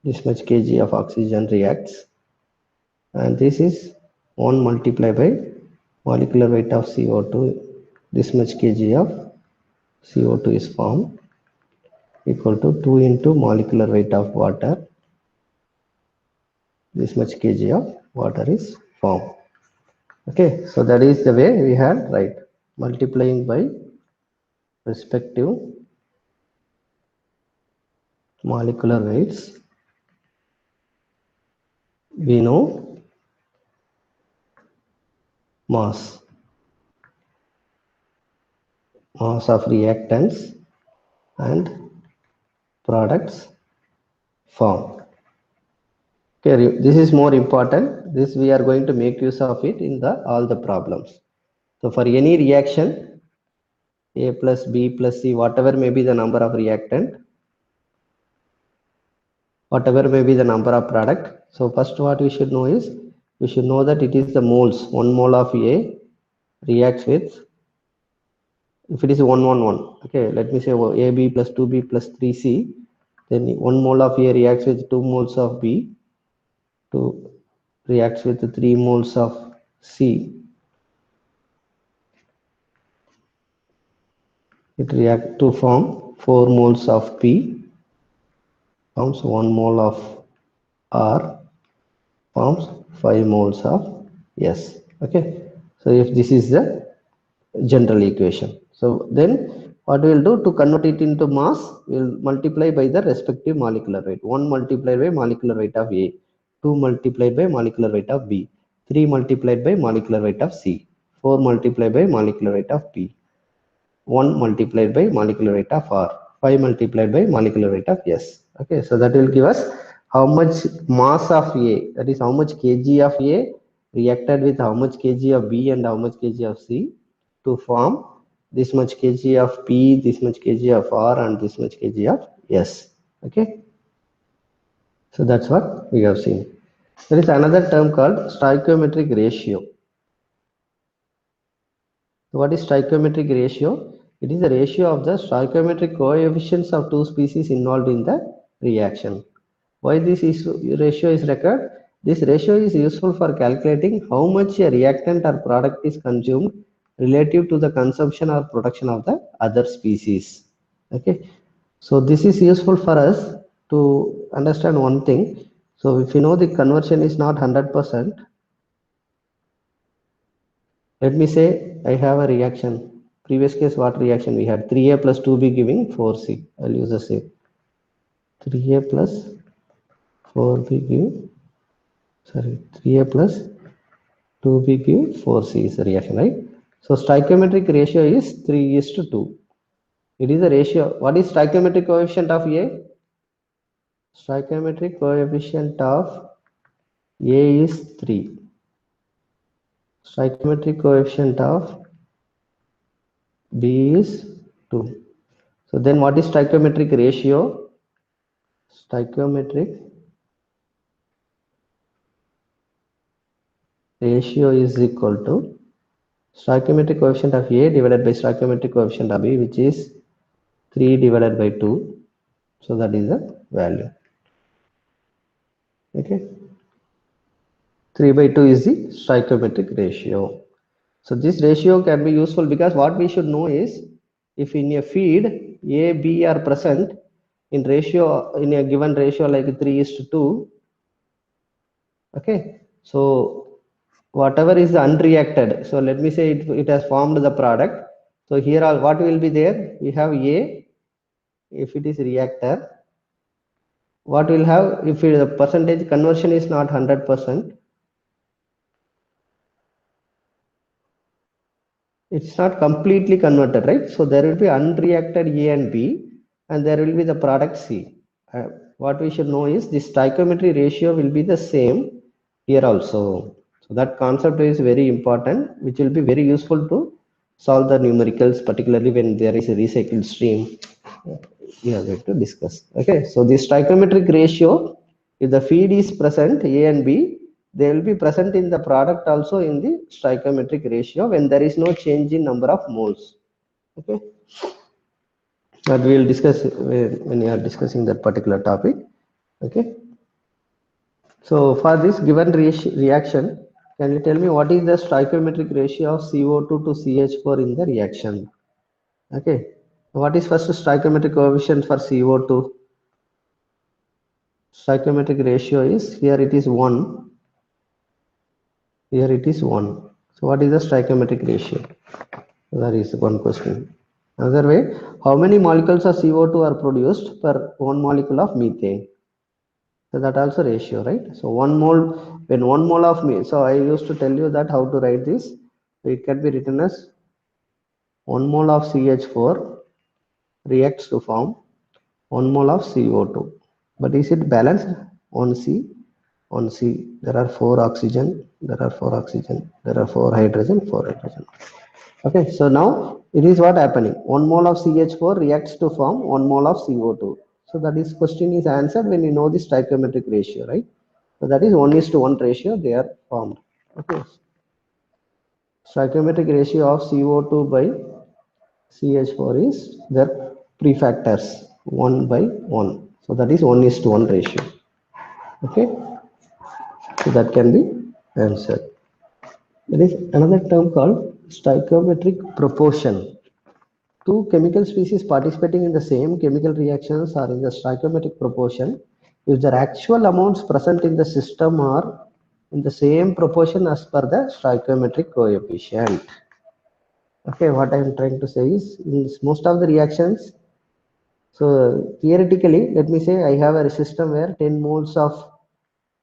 This much kg of oxygen reacts, and this is 1 multiply by molecular weight of CO2 this much kg of CO2 is formed, equal to 2 into molecular weight of water. This much kg of water is formed. Okay, so that is the way we had right, multiplying by respective molecular weights. We know mass of reactants and products formed. Okay, this is more important. This we are going to make use of it in the all the problems. So for any reaction, A plus B plus C, whatever may be the number of reactant, whatever may be the number of product. So first what we should know is, we should know that it is the moles. 1 mole of A reacts with, if it is 111, okay, let me say AB plus 2B plus 3C, then 1 mole of A reacts with 2 moles of B, to reacts with 3 moles of C. It reacts to form 4 moles of P, forms 1 mole of R, forms 5 moles of S. Okay, so if this is the general equation, so then what we will do to convert it into mass, we will multiply by the respective molecular weight. 1 multiplied by molecular weight of A, 2 multiplied by molecular weight of B, 3 multiplied by molecular weight of C, 4 multiplied by molecular weight of P, 1 multiplied by molecular weight of R, 5 multiplied by molecular weight of S. Okay, so that will give us how much mass of A, that is how much kg of A reacted with how much kg of B and how much kg of C to form this much kg of P, this much kg of R, and this much kg of S. Okay, so that's what we have seen. There is another term called stoichiometric ratio. What is stoichiometric ratio? It is the ratio of the stoichiometric coefficients of two species involved in the reaction. Why this ratio is required? This ratio is useful for calculating how much a reactant or product is consumed relative to the consumption or production of the other species. Okay, so this is useful for us to understand one thing. So if you know the conversion is not 100%, let me say I have a reaction. Previous case, what reaction we had? 3A plus 2B giving 4C. I'll use the same. 3A plus 4B give, sorry, 3A plus 2B give 4C is the reaction, right? So stoichiometric ratio is 3:2. It is the ratio. What is stoichiometric coefficient of A? Stoichiometric coefficient of A is 3. Stoichiometric coefficient of B is 2. So then what is stoichiometric ratio? Stoichiometric ratio is equal to stoichiometric coefficient of A divided by stoichiometric coefficient of B, which is 3 divided by 2. So that is the value. Okay. 3 by 2 is the stoichiometric ratio. So this ratio can be useful because what we should know is, if in a feed A, B are present in ratio, in a given ratio like 3:2, okay, so whatever is unreacted, so let me say it has formed the product. So here all what will be there? We have A, if it is reactor. What will have, if the percentage conversion is not 100%, it's not completely converted, right? So there will be unreacted A and B, and there will be the product C. What we should know is this stoichiometry ratio will be the same here also. So that concept is very important, which will be very useful to solve the numericals, particularly when there is a recycled stream. We are going to discuss. Okay, so this stoichiometric ratio, if the feed is present A and B, they will be present in the product also in the stoichiometric ratio when there is no change in number of moles. Okay, that we will discuss when we are discussing that particular topic. Okay, so for this given reaction, Can you tell me what is the stoichiometric ratio of CO2 to CH4 in the reaction? Okay. What is first stoichiometric coefficient for CO2? Stoichiometric ratio is, here it is 1, here it is 1. So what is the stoichiometric ratio? That is one question. Another way, how many molecules of CO2 are produced per 1 molecule of methane? So that also ratio, right? So 1 mole, when 1 mole of me, so I used to tell you that how to write this. It can be written as 1 mole of CH4 reacts to form 1 mole of CO2. But is it balanced? On C, on C, there are 4 oxygen, there are 4 oxygen, there are 4 hydrogen, 4 hydrogen. Okay, so now it is what happening. 1 mole of CH4 reacts to form 1 mole of CO2. So that is question is answered when you know the stoichiometric ratio, right? So that is 1:1 ratio they are formed. Okay. Stoichiometric ratio of CO2 by CH4 is their prefactors 1 by 1. So that is 1:1 ratio. Okay. So that can be answered. There is another term called stoichiometric proportion. Two chemical species participating in the same chemical reactions are in the stoichiometric proportion if their actual amounts present in the system are in the same proportion as per the stoichiometric coefficient. Okay, what I am trying to say is in most of the reactions, so theoretically, let me say I have a system where 10 moles of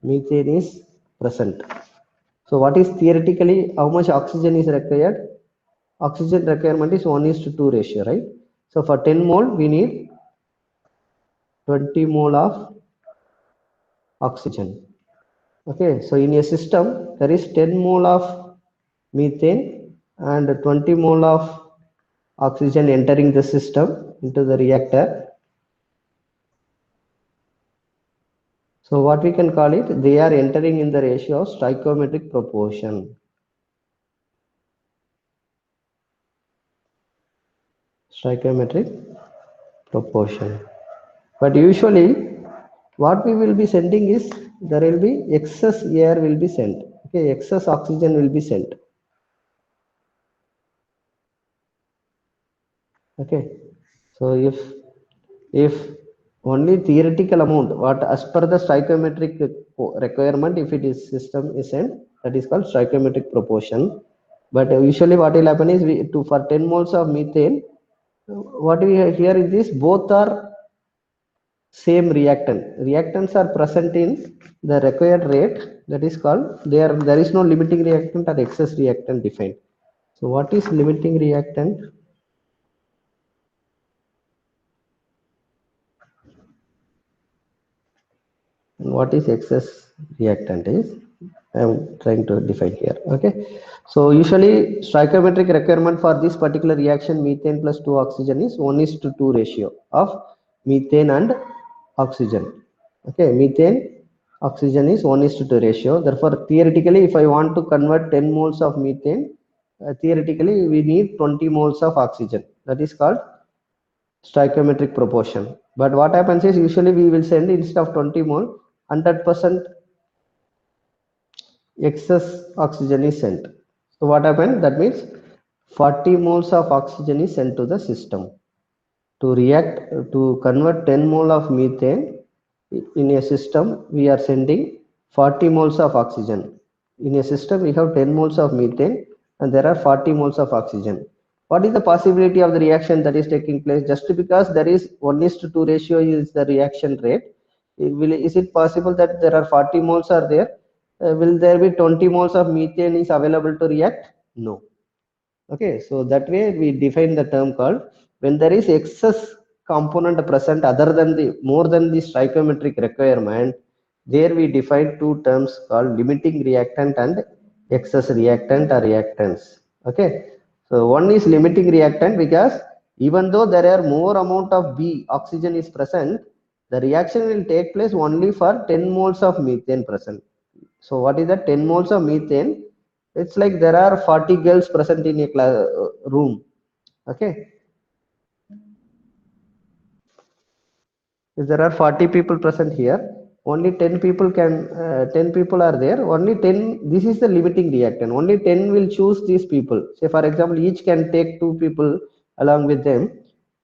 methane is present. So what is theoretically how much oxygen is required? Oxygen requirement is 1:2 ratio, right? So for 10 mole, we need 20 mole of oxygen. Okay, so in a system, there is 10 mole of methane and 20 mole of oxygen entering the system into the reactor. So what we can call it, they are entering in the ratio of stoichiometric proportion. Stoichiometric proportion. But usually what we will be sending is there will be excess air will be sent. Okay, excess oxygen will be sent. Okay, so if only theoretical amount what as per the stoichiometric requirement, if it is system is sent, that is called stoichiometric proportion. But usually what will happen is we to for 10 moles of methane, what we have here is this both are same reactant. Reactants are present in the required rate, that is called there is no limiting reactant or excess reactant defined. So what is limiting reactant? And what is excess reactant is I am trying to define here. Okay, so usually stoichiometric requirement for this particular reaction methane plus 2 oxygen is 1:2 ratio of methane and oxygen. Okay, methane oxygen is 1:2 ratio. Therefore theoretically if I want to convert 10 moles of methane, theoretically we need 20 moles of oxygen. That is called stoichiometric proportion. But what happens is usually we will send instead of 20 mole 100% excess oxygen is sent. So what happened? That means 40 moles of oxygen is sent to the system to react to convert 10 mole of methane in a system. We are sending 40 moles of oxygen. In a system we have 10 moles of methane and there are 40 moles of oxygen. What is the possibility of the reaction that is taking place? Just because there is 1:2 ratio is the reaction rate, is it possible that there are 40 moles are there? Will there be 20 moles of methane is available to react? No. Okay, so that way we define the term called when there is excess component present other than the more than the stoichiometric requirement, there we define two terms called limiting reactant and excess reactant or reactants. Okay, so one is limiting reactant because even though there are more amount of B oxygen is present, the reaction will take place only for 10 moles of methane present. So what is that 10 moles of methane? It's like there are 40 girls present in a room. Okay, if there are 40 people present here, only 10 people can 10 people are there, only 10, this is the limiting reactant, only 10 will choose these people. Say for example each can take 2 people along with them,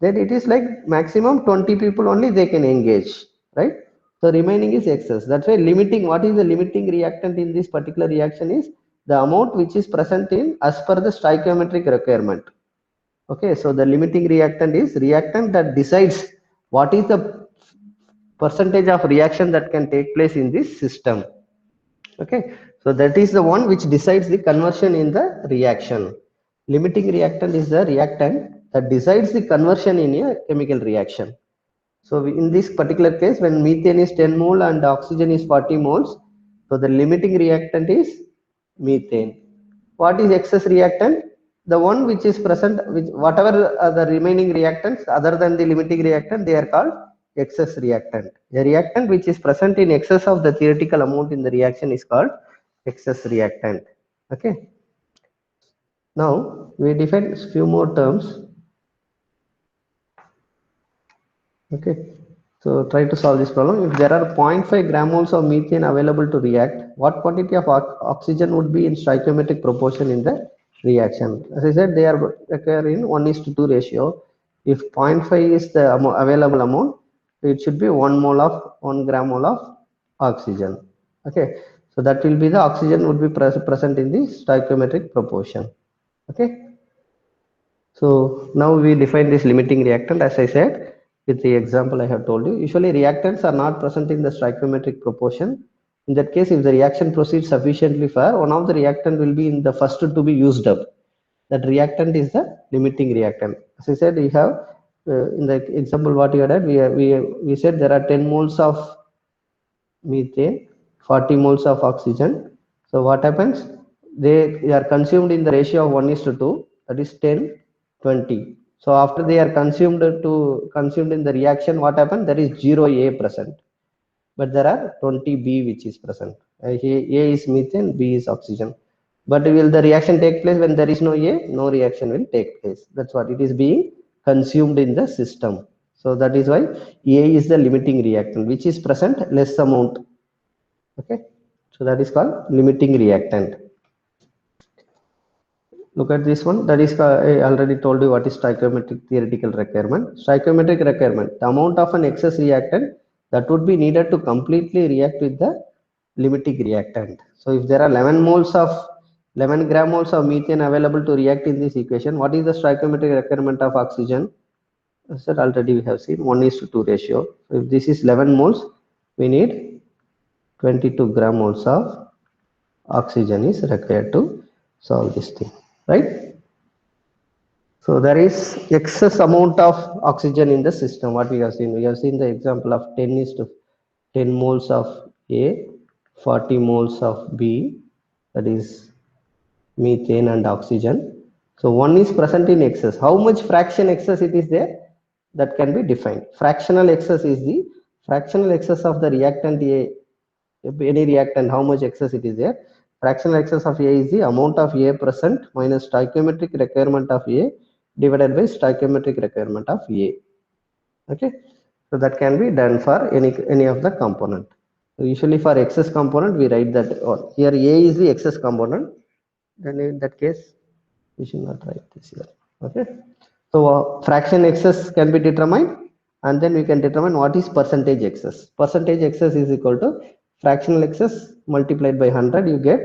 then it is like maximum 20 people only they can engage, right? So remaining is excess. That's why limiting, what is the limiting reactant in this particular reaction is the amount which is present in as per the stoichiometric requirement. Okay, so the limiting reactant is reactant that decides what is the percentage of reaction that can take place in this system. Okay, so that is the one which decides the conversion in the reaction. Limiting reactant is the reactant that decides the conversion in a chemical reaction. So in this particular case, when methane is 10 mole and oxygen is 40 moles, so the limiting reactant is methane. What is excess reactant? The one which is present, which whatever are the remaining reactants other than the limiting reactant, they are called excess reactant. A reactant which is present in excess of the theoretical amount in the reaction is called excess reactant. Okay. Now we define few more terms. Okay, so try to solve this problem. If there are 0.5 gram moles of methane available to react, what quantity of oxygen would be in stoichiometric proportion in the reaction? As I said, they are occurring 1:2 ratio. If 0.5 is the available amount, it should be 1 mole of 1 gram mole of oxygen. Okay, so that will be the oxygen would be present in the stoichiometric proportion. Okay. So now we define this limiting reactant, as I said, with the example I have told you. Usually reactants are not present in the stoichiometric proportion. In that case, if the reaction proceeds sufficiently far, one of the reactant will be in the first to be used up. That reactant is the limiting reactant. As I said, we have in the example what you had, we said there are 10 moles of methane, 40 moles of oxygen. So what happens? They are consumed in the ratio of 1:2, that is 10, 20. So after they are consumed in the reaction, what happens? There is 0 A present, but there are 20 B which is present. A is methane, B is oxygen. But will the reaction take place when there is no A? No reaction will take place. That's what it is being consumed in the system. So that is why A is the limiting reactant, which is present less amount. Okay, so that is called limiting reactant. Look at this one. That is, I already told you what is stoichiometric theoretical requirement. Stoichiometric requirement, the amount of an excess reactant that would be needed to completely react with the limiting reactant. So if there are 11 gram moles of methane available to react in this equation, what is the stoichiometric requirement of oxygen? As that already we have seen 1:2 ratio. So if this is 11 moles, we need 22 gram moles of oxygen is required to solve this thing, right? So there is excess amount of oxygen in the system. What we have seen, the example of 10 is to 10 moles of A, 40 moles of B, that is methane and oxygen. So one is present in excess. How much fraction excess it is there? That can be defined. Fractional excess is the fractional excess of the reactant A. Any reactant, how much excess it is there? Fractional excess of A is the amount of A present minus stoichiometric requirement of A divided by stoichiometric requirement of A. Okay, so that can be done for any of the component. So usually for excess component we write that, or here A is the excess component, then in that case we should not write this here. Okay, so fraction excess can be determined, and then we can determine what is percentage excess. Percentage excess is equal to fractional excess multiplied by 100, you get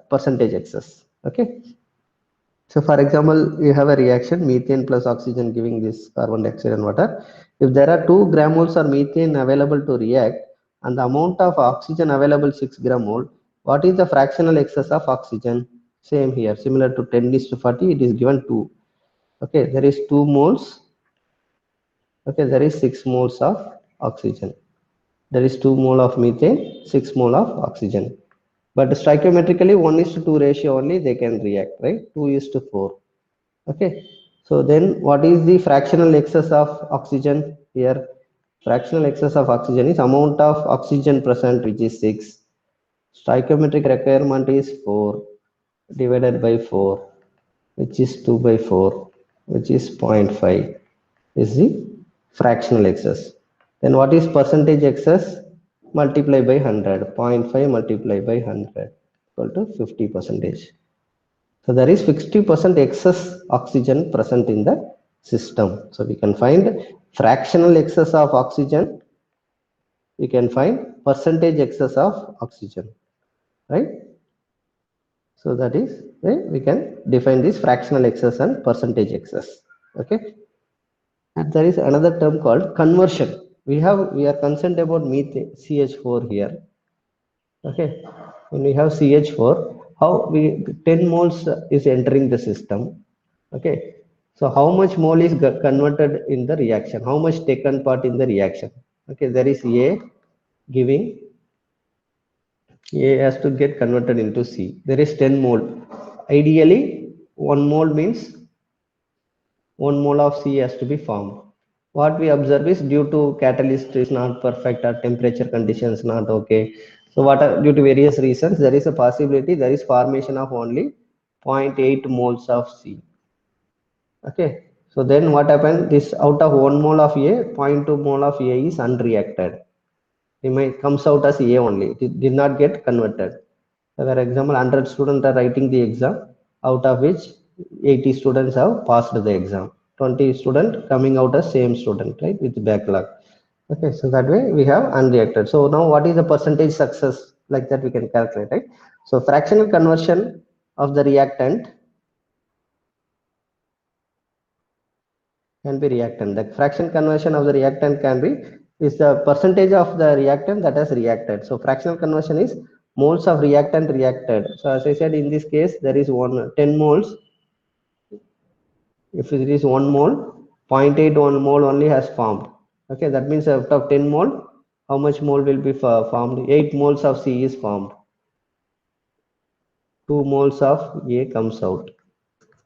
percentage excess. Okay, so for example, you have a reaction methane plus oxygen giving this carbon dioxide and water. If there are 2 gram moles of methane available to react and the amount of oxygen available 6 gram mole, what is the fractional excess of oxygen? Same here, similar to 10:40, it is given 2. Okay, there is 2 moles. Okay, there is 6 moles of oxygen. There is 2 mole of methane, 6 mole of oxygen. But stoichiometrically 1:2 ratio only they can react, right? 2:4. Okay, so then what is the fractional excess of oxygen here? Fractional excess of oxygen is amount of oxygen present, which is 6. Stoichiometric requirement is 4 divided by 4, which is 2 by 4, which is 0.5, is the fractional excess. Then what is percentage excess? multiply by 100, 0.5 multiply by 100 equal to 50 percentage. So there is 50% excess oxygen present in the system. So we can find fractional excess of oxygen. We can find percentage excess of oxygen, right? So that is why we can define this fractional excess and percentage excess. Okay. And there is another term called conversion. We are concerned about methane CH4 here. Okay. When we have CH4, how we 10 moles is entering the system. Okay. So how much mole is converted in the reaction? How much taken part in the reaction? Okay. There is A giving A has to get converted into C. There is 10 mole. Ideally, 1 mole means 1 mole of C has to be formed. What we observe is due to catalyst is not perfect or temperature conditions not okay. So what are due to various reasons there is a possibility there is formation of only zero point 0.8 moles of C. Okay. So then what happened? This out of 1 mole of A, 0.2 mole of A is unreacted. It comes out as A only. It did not get converted. So for example, 100 students are writing the exam, out of which 80 students have passed the exam. 20 students coming out as same student, right, with backlog. Okay, so that way we have unreacted. So now what is the percentage success? Like that we can calculate, right? So fractional conversion of the reactant can be reactant. The fraction conversion of the reactant can be is the percentage of the reactant that has reacted. So fractional conversion is moles of reactant reacted. So as I said, in this case, there is 10 moles. If it is 1 mole, 0.81 mole only has formed. Okay, that means out of 10 mole, how much mole will be formed? 8 moles of C is formed. 2 moles of A comes out.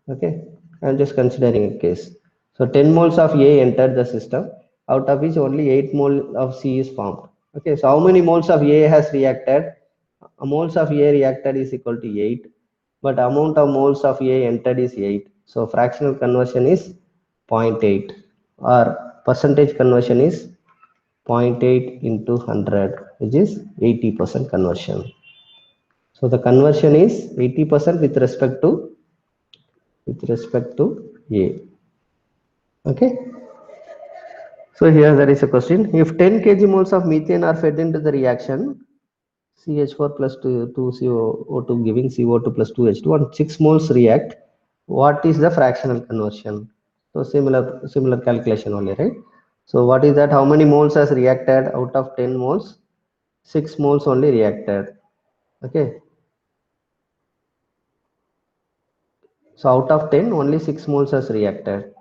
Okay, I'm just considering a case. So 10 moles of A entered the system, out of which only 8 mole of C is formed. Okay, so how many moles of A has reacted? Moles of A reacted is equal to 8, but amount of moles of A entered is 8. So fractional conversion is 0.8 or percentage conversion is 0.8 into 100, which is 80% conversion. So the conversion is 80% with respect to A. Okay. So here there is a question. If 10 kg moles of methane are fed into the reaction, CH4 plus 2 CO2 giving CO2 plus 2H2 and 6 moles react, what is the fractional conversion? So similar calculation only, right? So what is that? How many moles has reacted out of 10 moles? 6 moles only reacted. Okay. So out of 10, only 6 moles has reacted.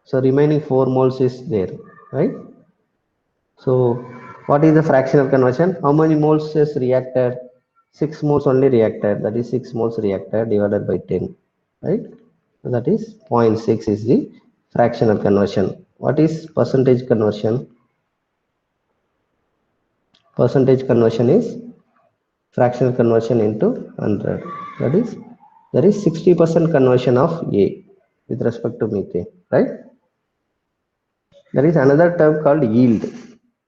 So remaining 4 moles is there, right? So what is the fractional conversion? How many moles is reacted? 6 moles only reacted. That is 6 moles reacted divided by 10, right? So that is 0.6 is the fractional conversion. What is percentage conversion? Percentage conversion is fractional conversion into 100. That is there is 60% conversion of A with respect to methane, right? There is another term called yield,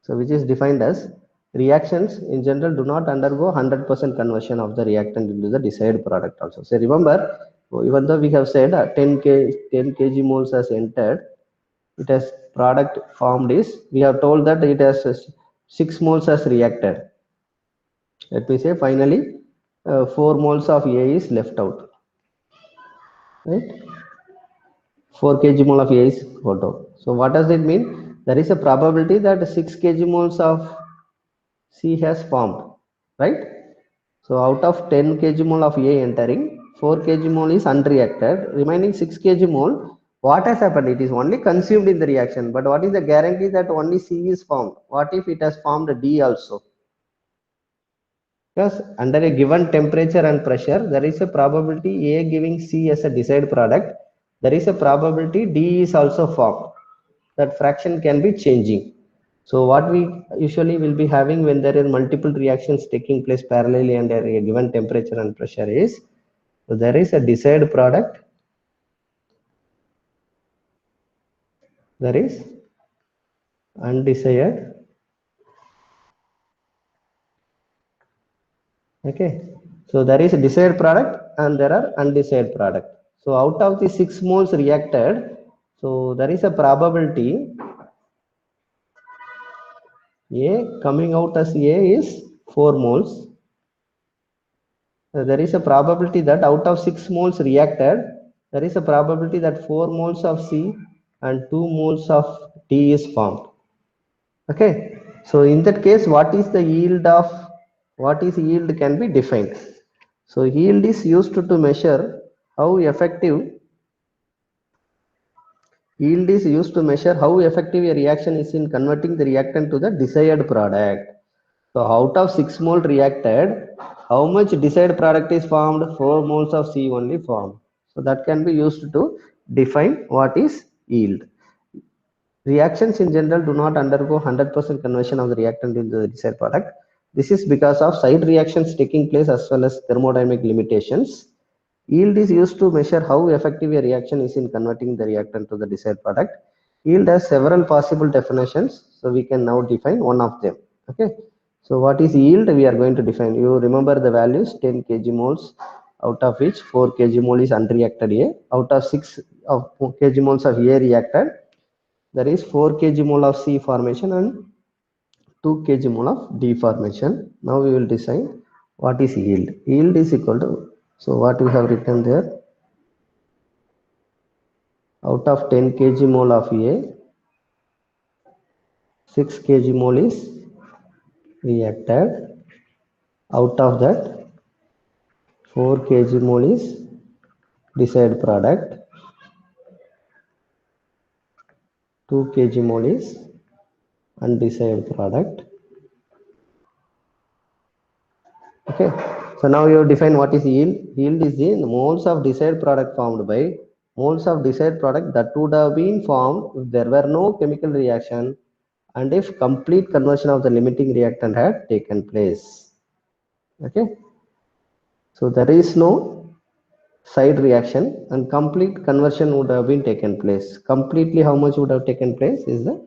so which is defined as reactions in general do not undergo 100% conversion of the reactant into the desired product also. So remember, even though we have said 10 kg moles has entered, it has product formed is, we have told that it has 6 moles has reacted. Let me say finally 4 moles of A is left out, right? 4 kg mole of A is photo. So what does it mean? There is a probability that 6 kg moles of C has formed, right? So out of 10 kg mole of A entering, 4 kg mole is unreacted. Remaining 6 kg mole, what has happened? It is only consumed in the reaction. But what is the guarantee that only C is formed? What if it has formed D also? Because under a given temperature and pressure, there is a probability A giving C as a desired product. There is a probability D is also formed. That fraction can be changing. So what we usually will be having when there are multiple reactions taking place parallelly under a given temperature and pressure is, so there is a desired product, there is undesired Okay, so there is a desired product and there are undesired product. So out of the 6 moles reacted, so there is a probability A coming out as A is 4 moles. There is a probability that out of 6 moles reacted, there is a probability that 4 moles of C and 2 moles of D is formed. Okay, so in that case, what is yield can be defined. So yield is used to measure how effective yield is used to measure how effective a reaction is in converting the reactant to the desired product. So out of 6 mole reacted, how much desired product is formed? 4 moles of C only formed. So that can be used to define what is yield. Reactions in general do not undergo 100% conversion of the reactant into the desired product. This is because of side reactions taking place as well as thermodynamic limitations. Yield is used to measure how effective a reaction is in converting the reactant to the desired product. Yield has several possible definitions, so we can now define one of them. Okay, so what is yield? We are going to define. You remember the values: 10 kgmoles, out of which 4 kgmole is unreacted A. Out of 6 of kgmoles of A reacted, there is 4 kgmole of C formation and 2 kgmole of D formation. Now we will define what is yield. Yield is equal to, so what we have written there, out of 10 kgmole of A, 6 kgmole is reacted. Out of that, 4 kgmole is desired product, 2 kgmole is undesired product. Okay, so now you define what is yield. Yield is the moles of desired product formed by moles of desired product that would have been formed if there were no chemical reaction and if complete conversion of the limiting reactant had taken place. Okay, so there is no side reaction and complete conversion would have been taken place. Completely how much would have taken place is the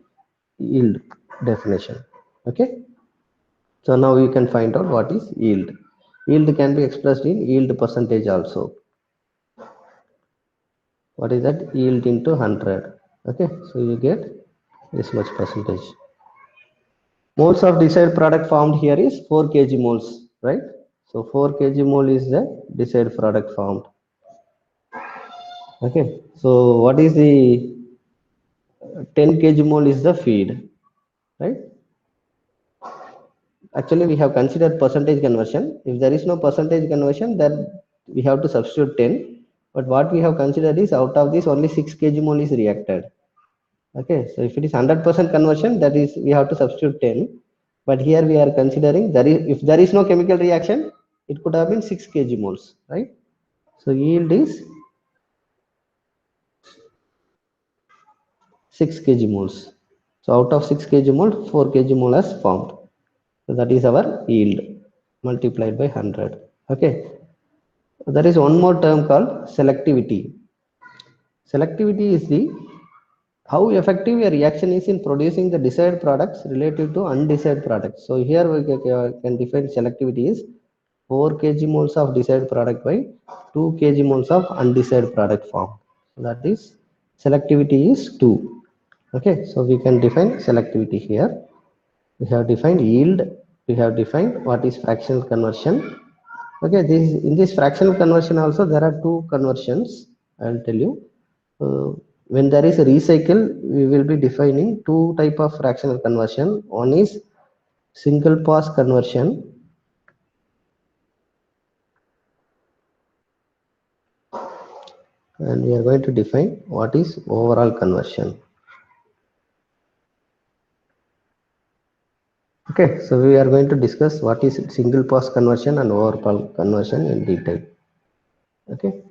yield definition. Okay, so now you can find out what is yield. Yield can be expressed in yield percentage also. What is that? Yield into 100. Okay, so you get this much percentage. Moles of desired product formed here is 4 kg moles, right? So 4 kg mole is the desired product formed. Okay, so what is the 10 kg mole is the feed, right? Actually, we have considered percentage conversion. If there is no percentage conversion, then we have to substitute 10. But what we have considered is out of this only 6 kg mole is reacted. Okay, so if it is 100% conversion, that is we have to substitute 10. But here we are considering that if there is no chemical reaction, it could have been 6 kg moles, right? So yield is 6 kg moles. So out of 6 kg mole, 4 kg mole has formed. So that is our yield multiplied by 100. Okay. There is one more term called selectivity. Selectivity is the how effective a reaction is in producing the desired products relative to undesired products. So here we can define selectivity is 4 kg moles of desired product by 2 kg moles of undesired product form. That is selectivity is 2. Okay, so we can define selectivity here. We have defined yield. We have defined what is fractional conversion. Okay, in this fractional conversion also there are two conversions. I will tell you. When there is a recycle, we will be defining two type of fractional conversion. One is single pass conversion, and we are going to define what is overall conversion. Okay, so we are going to discuss what is single pass conversion and overall conversion in detail. Okay,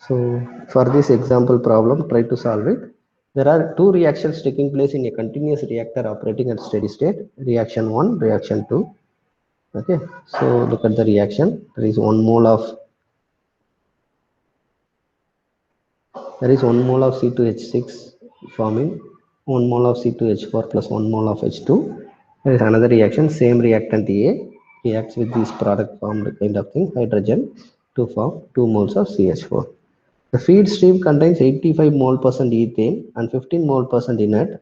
so for this example problem, try to solve it. There are two reactions taking place in a continuous reactor operating at steady state. Reaction 1, reaction 2. Okay, so look at the reaction. There is 1 mole of C2H6 forming 1 mole of C2H4 plus 1 mole of H2. There is another reaction, same reactant A. reacts with this product formed kind of thing, hydrogen, to form 2 moles of CH4. The feed stream contains 85 mole percent ethane and 15 mole percent inert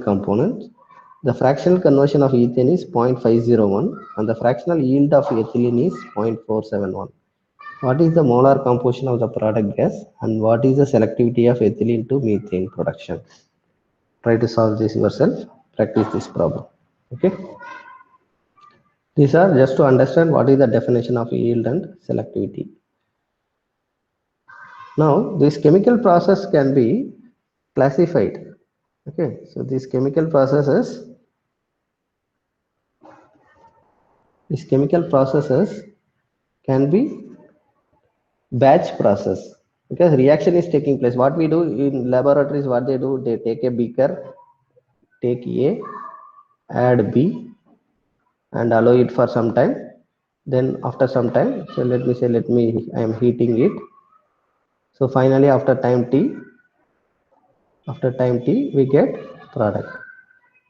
components. The fractional conversion of ethane is 0.501 and the fractional yield of ethylene is 0.471. What is the molar composition of the product gas and what is the selectivity of ethylene to methane production? Try to solve this yourself, practice this problem. Okay. These are just to understand what is the definition of yield and selectivity. Now, this chemical process can be classified. Okay, so these chemical processes can be batch process because reaction is taking place. What we do in laboratories, what they do, they take a beaker, take A, add B, and allow it for some time. Then after some time, so I am heating it. So finally, after time T, we get product.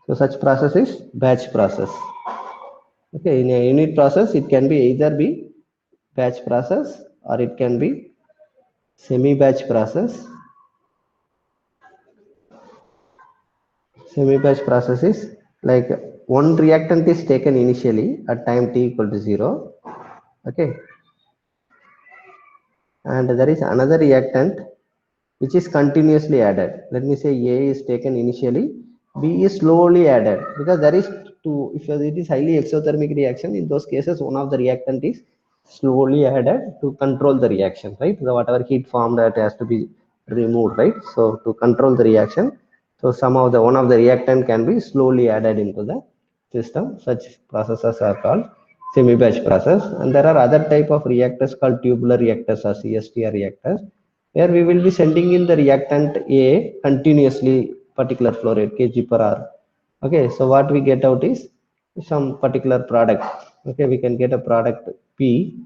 So such process is batch process. Okay, in a unit process, it can be either be batch process or it can be semi-batch process. Semi-batch process is like one reactant is taken initially at time t equal to 0. Okay, and there is another reactant which is continuously added. Let me say A is taken initially, B is slowly added because there is two. If it is highly exothermic reaction, in those cases, one of the reactant is slowly added to control the reaction, right? So whatever heat formed that has to be removed, right? So to control the reaction, so somehow the one of the reactant can be slowly added into the system. Such processes are called semi-batch process, and there are other type of reactors called tubular reactors or CSTR reactors where we will be sending in the reactant A continuously particular flow rate kg per hour. Okay, so what we get out is some particular product. Okay, we can get a product P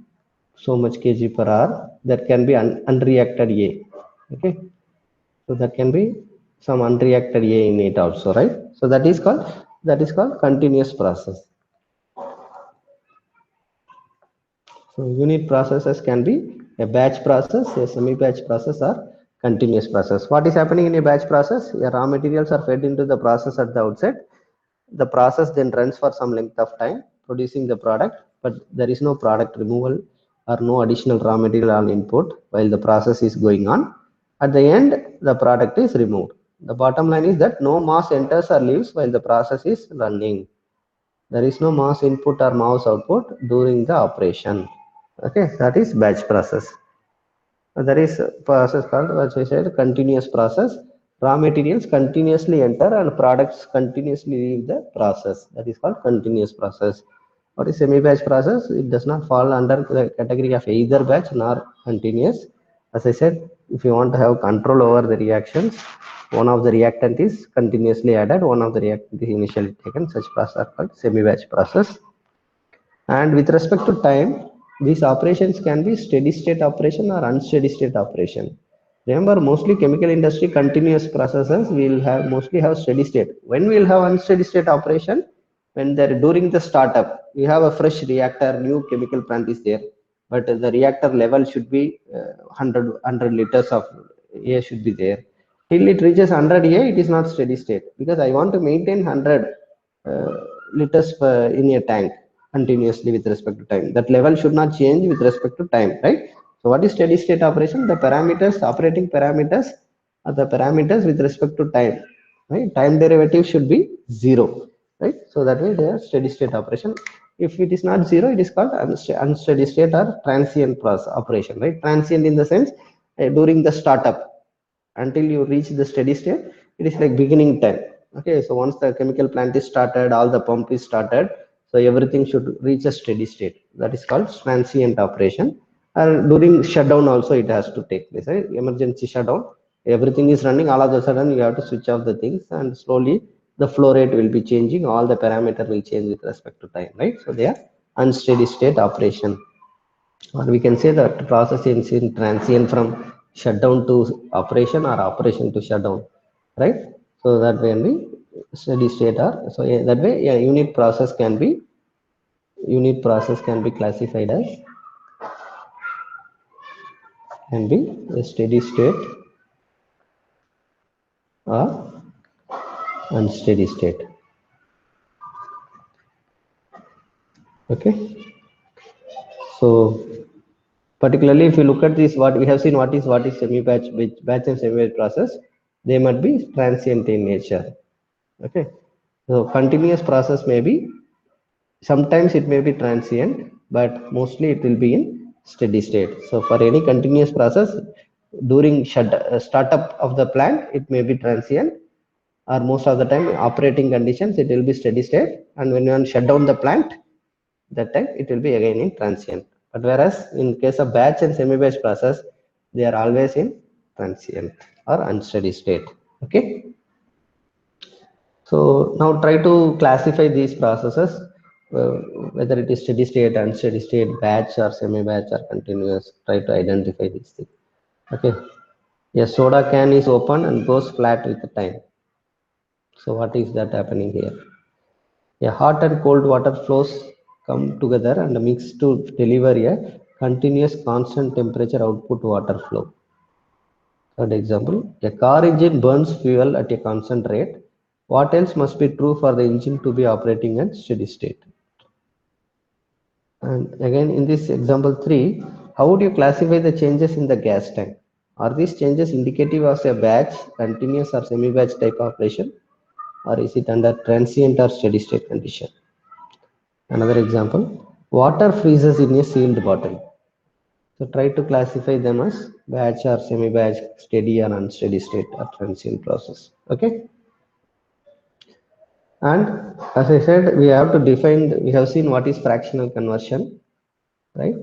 so much kg per hour that can be unreacted A. Okay, so that can be some unreacted A in it also, right? So that is called continuous process. So unit processes can be a batch process, a semi-batch process, or continuous process. What is happening in a batch process? Your raw materials are fed into the process at the outset. The process then runs for some length of time, producing the product, but there is no product removal or no additional raw material input while the process is going on. At the end, the product is removed. The bottom line is that no mass enters or leaves while the process is running. There is no mass input or mass output during the operation. Okay, that is batch process. There is a process called, as I said, continuous process. Raw materials continuously enter and products continuously leave the process. That is called continuous process. What is semi-batch process? It does not fall under the category of either batch nor continuous. As I said, if you want to have control over the reactions, one of the reactant is continuously added, one of the reactant is initially taken. Such process are called semi-batch process. And with respect to time, these operations can be steady state operation or unsteady state operation. Remember, mostly chemical industry continuous processes will have mostly have steady state. When we will have unsteady state operation, when they're during the startup, we have a fresh reactor, new chemical plant is there, but the reactor level should be 100 liters of air should be there. Till it reaches 100 A, it is not steady state because I want to maintain 100 liters in a tank continuously with respect to time. That level should not change with respect to time, right? So what is steady state operation? The parameters, operating parameters are the parameters with respect to time, right? Time derivative should be zero, right? So that way they are steady state operation. If it is not zero, it is called unsteady state or transient process operation, right? Transient in the sense during the startup until you reach the steady state, it is like beginning time. Okay, so once the chemical plant is started, all the pump is started, so everything should reach a steady state. That is called transient operation. And during shutdown also it has to take place, right? Emergency shutdown, everything is running, all of a sudden you have to switch off the things and slowly the flow rate will be changing, all the parameter will change with respect to time, right? So they are unsteady state operation, or we can say that process is in transient from shutdown to operation or operation to shutdown, right? So that when we steady state or so that way a unit process can be unit process can be classified as a steady state or unsteady state. Okay, so particularly if you look at this, what we have seen, what is semi-batch, batch and semi-batch process, they might be transient in nature. Okay, so continuous process may be, sometimes it may be transient, but mostly it will be in steady state. So for any continuous process, during startup of the plant, it may be transient, or most of the time operating conditions, it will be steady state. And when you shut down the plant, that time it will be again in transient. But whereas in case of batch and semi-batch process, they are always in transient or unsteady state. Okay. So now try to classify these processes, uh, whether it is steady state, unsteady state, batch or semi-batch or continuous. Try to identify these things. Okay. A soda can is open and goes flat with the time. So what is that happening here? A hot and cold water flows come together and mix to deliver a continuous constant temperature output water flow. Third example, a car engine burns fuel at a constant rate. What else must be true for the engine to be operating at steady state? And again, in this example 3, how would you classify the changes in the gas tank? Are these changes indicative of a batch, continuous or semi-batch type operation? Or is it under transient or steady state condition? Another example, water freezes in a sealed bottle. So try to classify them as batch or semi-batch, steady or unsteady state or transient process. Okay. And as I said, we have to define, we have seen what is fractional conversion, right?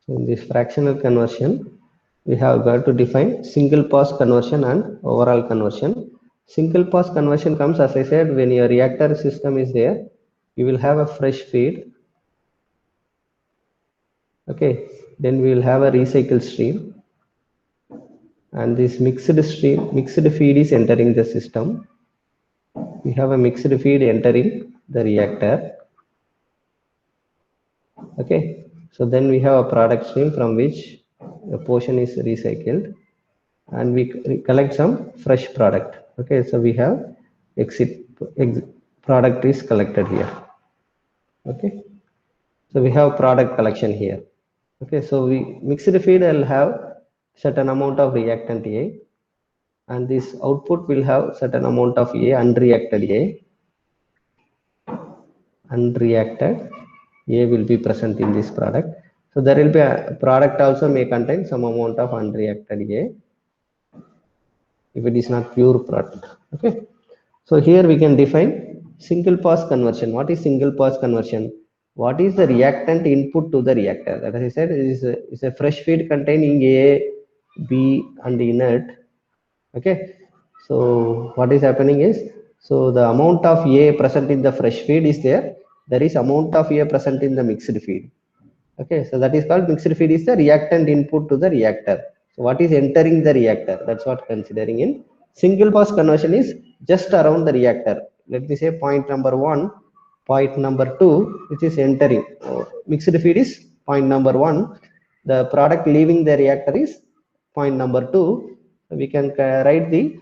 So in this fractional conversion, we have got to define single pass conversion and overall conversion. Single pass conversion comes, as I said, when your reactor system is there, you will have a fresh feed. Okay, then we will have a recycle stream, and this mixed feed is entering the system. We have a mixed feed entering the reactor. Okay, so then we have a product stream from which a portion is recycled, and we collect some fresh product. Okay, so we have product is collected here. Okay, so we have product collection here. Okay, so we mixed feed will have certain amount of reactant A, and this output will have certain amount of unreacted A will be present in this product. So there will be a product also may contain some amount of unreacted A if it is not pure product. Okay. So here we can define single pass conversion. What is single pass conversion? What is the reactant input to the reactor? That as I said, is a fresh feed containing A, B, and inert. Okay, so what is happening is, so the amount of A present in the fresh feed is there is amount of A present in the mixed feed. Okay, so that is called mixed feed is the reactant input to the reactor. So what is entering the reactor, that's what considering. In single pass conversion is just around the reactor. Let me say point number 1, point number 2, which is entering. Mixed feed is point number 1, the product leaving the reactor is point number 2. So we can write the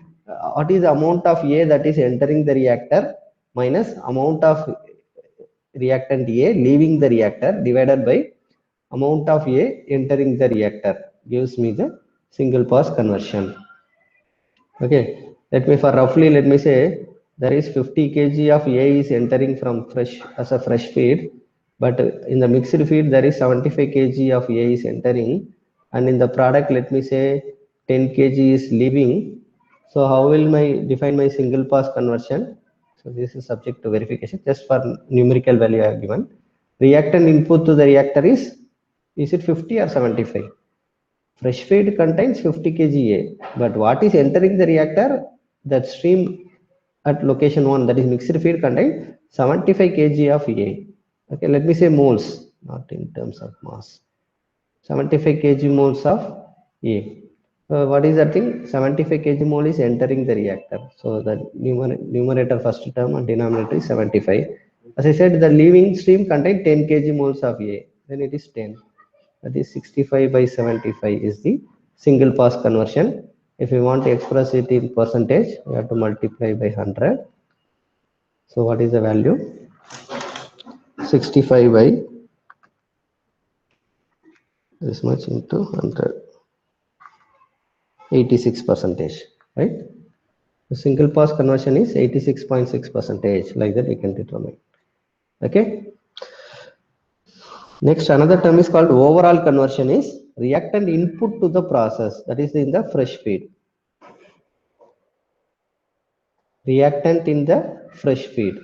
what is the amount of A that is entering the reactor minus amount of reactant A leaving the reactor divided by amount of A entering the reactor gives me the single pass conversion. Okay, let me say there is 50 kg of A is entering from fresh as a fresh feed, but in the mixed feed there is 75 kg of A is entering, and in the product let me say 10 kg is leaving. So how will my define my single pass conversion? So this is subject to verification. Just for numerical value I have given. Reactant input to the reactor is it 50 or 75? Fresh feed contains 50 kg A, but what is entering the reactor? That stream at location 1, that is mixed feed, contains 75 kg of A. Okay, let me say moles, not in terms of mass. 75 kg moles of A. What is that thing? 75 kg mole is entering the reactor. So the numerator first term and denominator is 75. As I said, the leaving stream contains 10 kg moles of A. Then it is 10. That is 65 by 75 is the single pass conversion. If you want to express it in percentage, you have to multiply by 100. So what is the value? 65 by this much into 100. 86 percentage, right? The single pass conversion is 86.6 percentage. Like that we can determine. Okay. Next, another term is called overall conversion is reactant input to the process. That is in the fresh feed. Reactant in the fresh feed.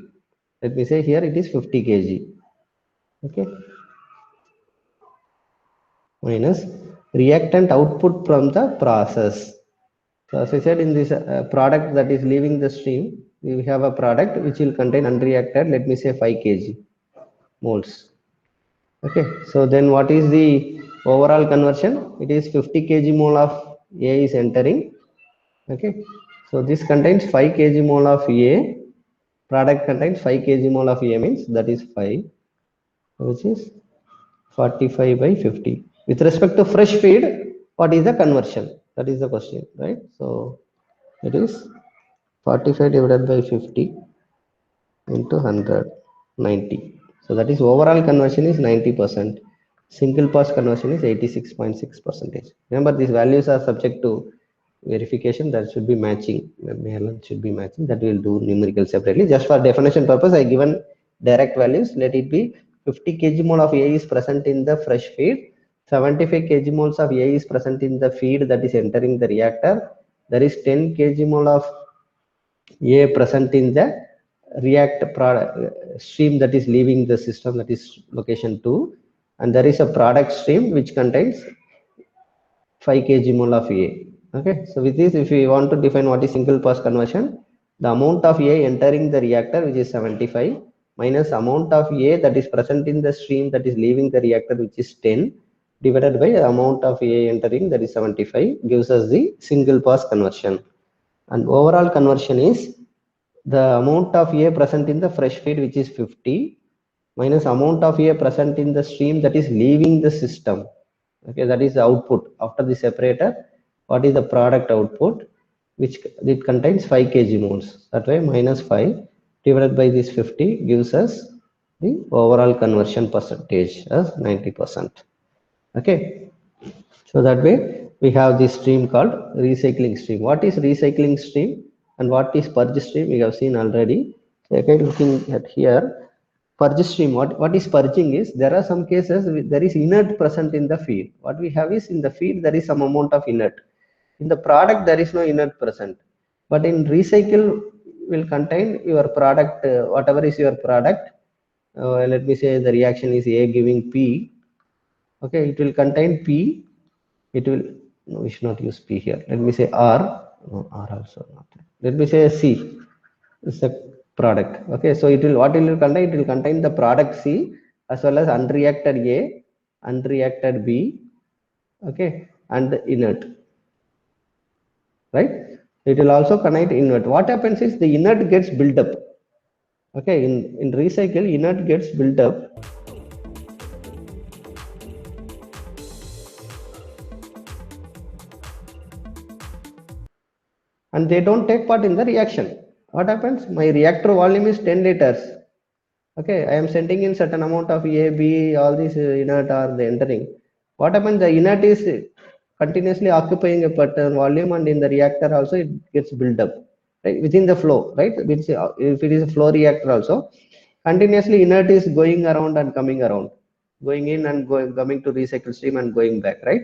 Let me say here it is 50 kg. Okay. Minus reactant output from the process. So as I said, in this product that is leaving the stream, we have a product which will contain unreacted, let me say 5 kg moles. Okay, so then what is the overall conversion? It is 50 kg mole of A is entering. Okay, so this contains 5 kg mole of A. Product contains 5 kg mole of A means that is 5, which is 45 by 50. With respect to fresh feed, what is the conversion? That is the question, right? So it is 45 divided by 50 into 100, 90. So that is overall conversion is 90%. Single pass conversion is 86.6 percentage. Remember, these values are subject to verification. That should be matching. Mail should be matching. That will do numerical separately. Just for definition purpose, I given direct values. Let it be 50 kg mole of A is present in the fresh feed. 75 kg moles of A is present in the feed that is entering the reactor. There is 10 kg mole of A present in the react product stream that is leaving the system, that is location 2, and there is a product stream which contains 5 kg mole of A. Okay, so with this, if we want to define what is single pass conversion, the amount of A entering the reactor, which is 75, minus amount of A that is present in the stream that is leaving the reactor, which is 10, divided by the amount of A entering, that is 75, gives us the single pass conversion. And overall conversion is the amount of A present in the fresh feed, which is 50, minus amount of A present in the stream that is leaving the system. Okay, that is the output. After the separator, what is the product output, which it contains 5 kg moles. That way, minus 5 divided by this 50 gives us the overall conversion percentage as 90%. Okay, so that way we have this stream called recycling stream. What is recycling stream and what is purge stream? We have seen already. So again, looking at here, purge stream. What is purging is, there are some cases there is inert present in the feed. What we have is, in the feed there is some amount of inert. In the product there is no inert present. But in recycle will contain your product, whatever is your product. Let me say the reaction is A giving P. Okay, it will contain P. It will, no, we should not use P here. Let me say R. No, R also not. Let me say C. It's a product. Okay, so it will, what it will contain? It will contain the product C as well as unreacted A, unreacted B, okay, and the inert, right? It will also contain inert. What happens is the inert gets built up. Okay, in recycle, inert gets built up. And they don't take part in the reaction. What happens? My reactor volume is 10 liters. Okay, I am sending in certain amount of A, B, all these inert are the entering. What happens? The inert is continuously occupying a certain volume, and in the reactor also it gets built up, right, within the flow, right? Which, if it is a flow reactor also, continuously inert is going around and coming around, going in and going, coming to recycle stream and going back, right?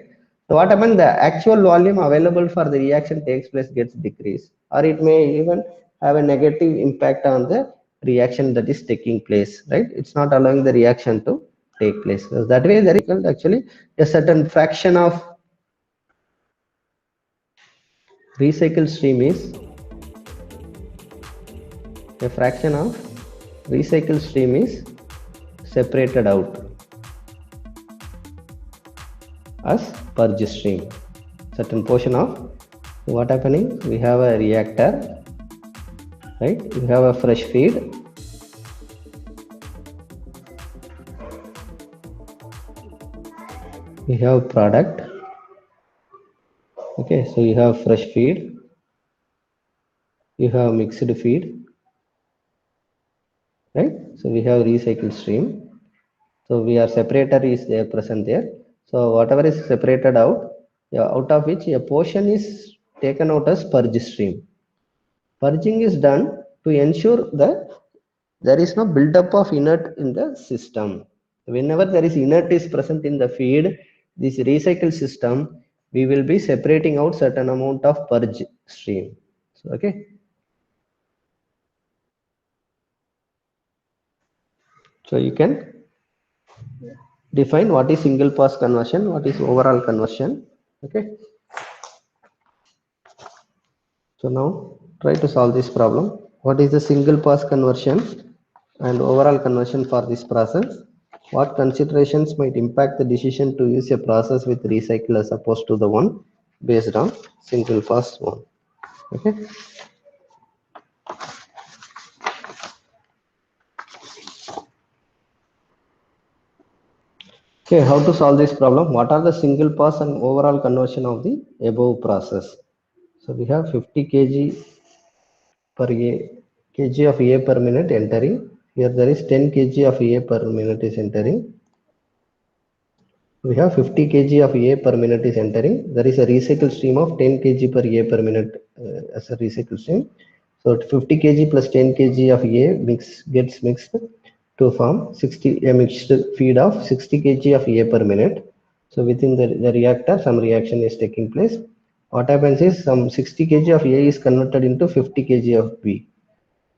So what happens? The actual volume available for the reaction takes place gets decreased, or it may even have a negative impact on the reaction that is taking place, right? It's not allowing the reaction to take place. So that way, there is actually a certain fraction of recycle stream is a fraction of recycle stream is separated out as purge stream. certain portion of, so what happening, we have a reactor, right? We have a fresh feed, we have product. Okay, so you have fresh feed, you have mixed feed, right? So we have recycled stream. So we are separator is there present there. So whatever is separated out, yeah, out of which a portion is taken out as purge stream. Purging is done to ensure that there is no buildup of inert in the system. Whenever there is inert is present in the feed, this recycle system, we will be separating out certain amount of purge stream. So, okay. So you can define what is single pass conversion, what is overall conversion. Okay. So now try to solve this problem. What is the single pass conversion and overall conversion for this process? What considerations might impact the decision to use a process with recycle as opposed to the one based on single pass one? Okay. Okay, how to solve this problem? What are the single pass and overall conversion of the above process? So we have 50 kg per kg of A per minute entering. Here there is 10 kg of A per minute is entering. We have 50 kg of A per minute is entering. There is a recycle stream of 10 kg per A per minute as a recycle stream. So 50 kg plus 10 kg of A gets mixed to form 60 a mixed feed of 60 kg of A per minute. So within the reactor, some reaction is taking place. What happens is some 60 kg of A is converted into 50 kg of B.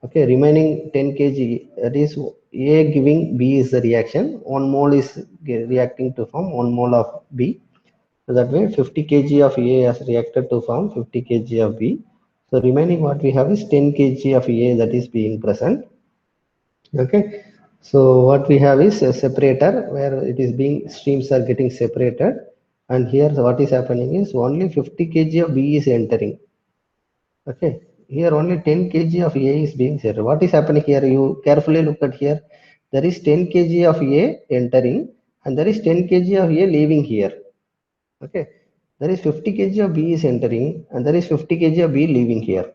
Okay, remaining 10 kg, that is A giving B is the reaction. 1 mole is reacting to form 1 mole of B. So that way 50 kg of A has reacted to form 50 kg of B. So remaining what we have is 10 kg of A that is being present. Okay, so what we have is a separator where it is being streams are getting separated, and here what is happening is only 50 kg of B is entering. Okay, here only 10 kg of A is being set. What is happening here? You carefully look at here. There is 10 kg of A entering and there is 10 kg of A leaving here. Okay, there is 50 kg of B is entering and there is 50 kg of B leaving here.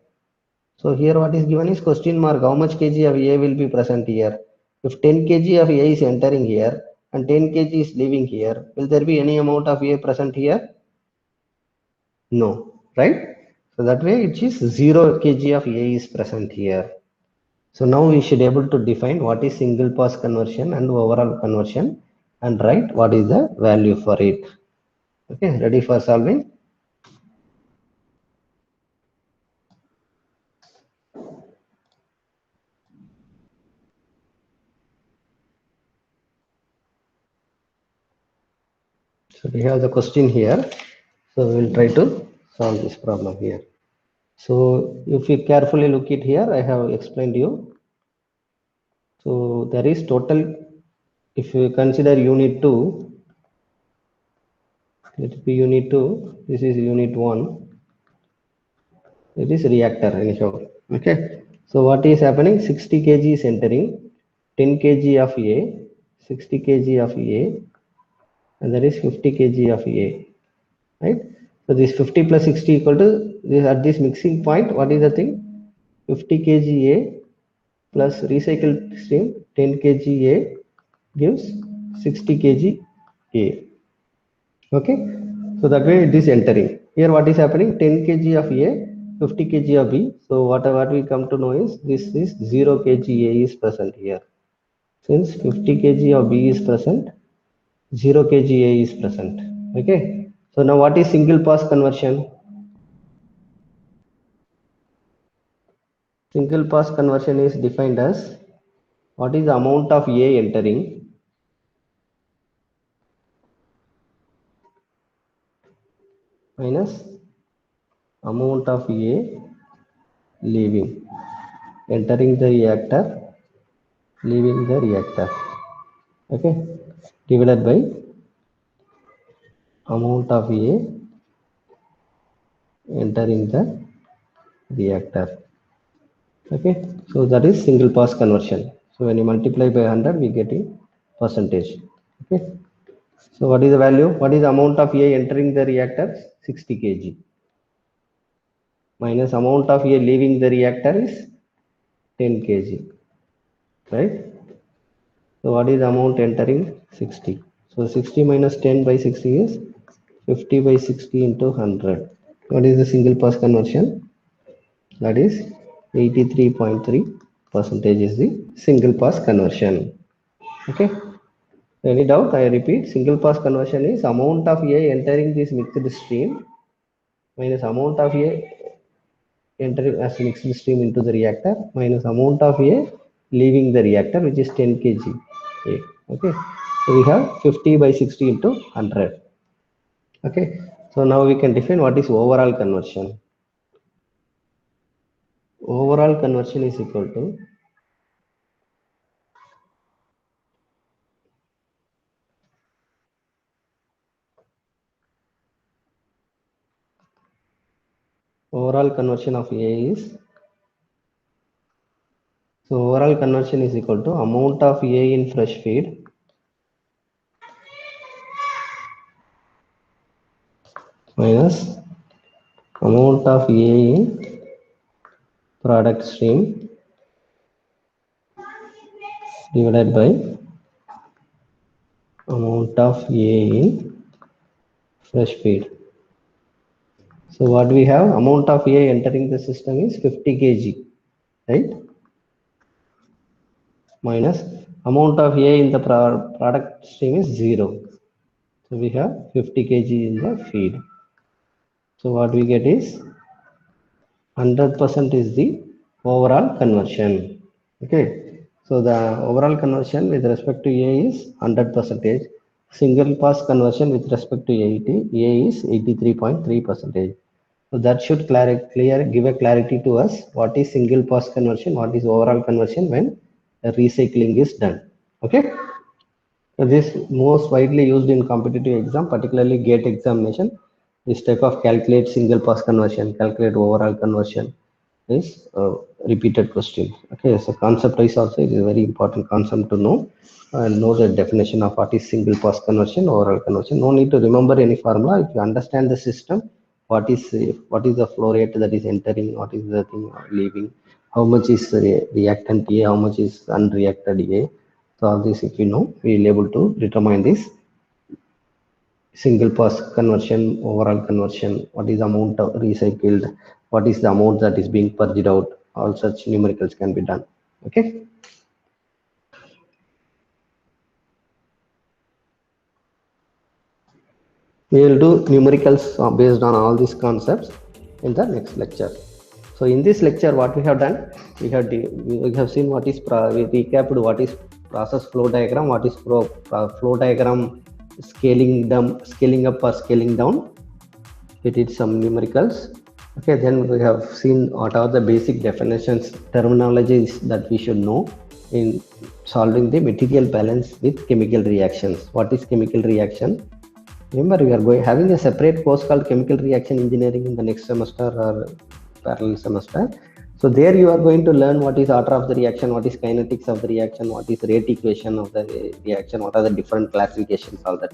So here what is given is question mark. How much kg of A will be present here? If 10 kg of A is entering here and 10 kg is leaving here, will there be any amount of A present here? No, right? So that way it is 0 kg of A is present here. So now we should able to define what is single pass conversion and overall conversion and write what is the value for it. Okay, ready for solving? So we have the question here. So we will try to solve this problem here. So if you carefully look it here, I have explained you. So there is total, if you consider unit 2, let it be unit 2, this is unit 1, it is reactor anyhow. Okay, so what is happening? 60 kg is entering, 10 kg of A, 60 kg of A, and there is 50 kg of A, right? So this 50 plus 60 equal to this at this mixing point. What is the thing? 50 kg A plus recycled stream 10 kg A gives 60 kg A. Okay, so that way it is entering. Here what is happening? 10 kg of A, 50 kg of B. So what we come to know is this is 0 kg A is present here. Since 50 kg of B is present, 0 kg A is present. Okay, so now what is single pass conversion? Single pass conversion is defined as what is the amount of A entering minus amount of A leaving, entering the reactor, leaving the reactor. Okay, divided by amount of A entering the reactor. Okay, so that is single pass conversion. So when you multiply by 100, we get in percentage. Okay, so what is the value? What is the amount of A entering the reactor? 60 kg. Minus amount of A leaving the reactor is 10 kg. Right? So what is the amount entering? 60. So 60 minus 10 by 60 is 50 by 60 into 100. What is the single pass conversion? That is 83.3 percentage is the single pass conversion. Okay. Any doubt? I repeat, single pass conversion is amount of A entering this mixed stream minus amount of A entering as mixed stream into the reactor minus amount of A leaving the reactor, which is 10 kg A. Okay. So we have 50 by 60 into 100. Okay. So now we can define what is overall conversion. Overall conversion is equal to overall conversion of A is, so overall conversion is equal to amount of A in fresh feed minus amount of A in product stream divided by amount of A in fresh feed. So what we have, amount of A entering the system is 50 kg, right? Minus amount of A in the product stream is 0. So we have 50 kg in the feed. So what we get is 100% is the overall conversion. Okay. So the overall conversion with respect to A is 100%. Single pass conversion with respect to A is 83.3%. So that should give a clarity to us what is single pass conversion, what is overall conversion when recycling is done. Okay. So this most widely used in competitive exam, particularly GATE examination. This type of calculate single pass conversion, calculate overall conversion is repeated question. Okay, so concept is also it is a very important concept to know and know the definition of what is single pass conversion, overall conversion. No need to remember any formula. If you understand the system, what is the flow rate that is entering, what is the thing leaving, how much is reactant A, how much is unreacted A. So all this, if you know, we will able to determine this single pass conversion, overall conversion, what is the amount of recycled, what is the amount that is being purged out, all such numericals can be done. Okay. We will do numericals based on all these concepts in the next lecture. So in this lecture, what we have done, we have seen what is, we recapped what is process flow diagram, what is flow diagram scaling up or scaling down. We did some numericals. Okay, then we have seen what are the basic definitions, terminologies that we should know in solving the material balance with chemical reactions. What is chemical reaction? Remember, we are having a separate course called chemical reaction engineering in the next semester or parallel semester. So there you are going to learn what is order of the reaction, what is kinetics of the reaction, what is rate equation of the reaction, what are the different classifications, all that.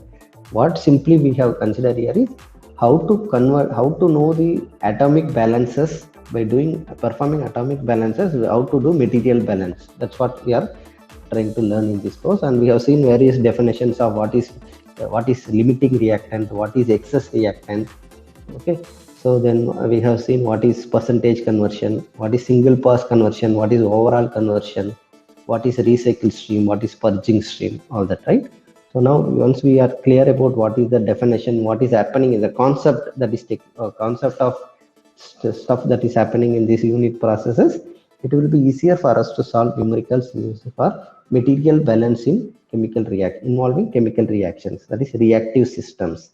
What simply we have considered here is how to know the atomic balances by performing atomic balances, how to do material balance. That's what we are trying to learn in this course, and we have seen various definitions of what is limiting reactant, what is excess reactant. Okay, so then we have seen what is percentage conversion, what is single pass conversion, what is overall conversion, what is recycle stream, what is purging stream, all that, right? So now once we are clear about what is the definition, what is happening in the concept, that is concept of stuff that is happening in these unit processes, it will be easier for us to solve numericals for material balance in involving chemical reactions, that is reactive systems.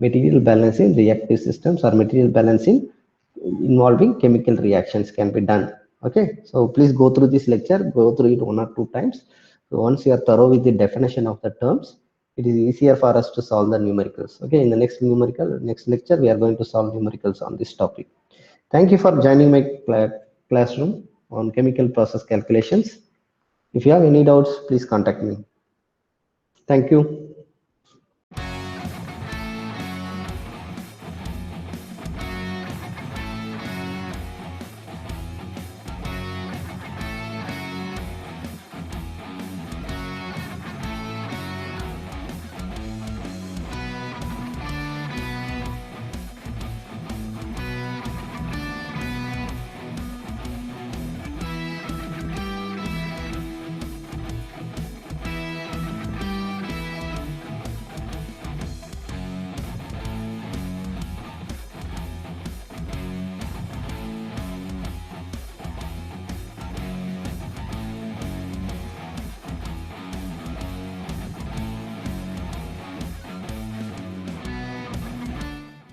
Material balance in reactive systems or material balance in involving chemical reactions can be done. Okay, so please go through this lecture, go through it one or two times. So once you are thorough with the definition of the terms, it is easier for us to solve the numericals. Okay, in the next lecture, we are going to solve numericals on this topic. Thank you for joining my classroom on chemical process calculations. If you have any doubts, please contact me. Thank you.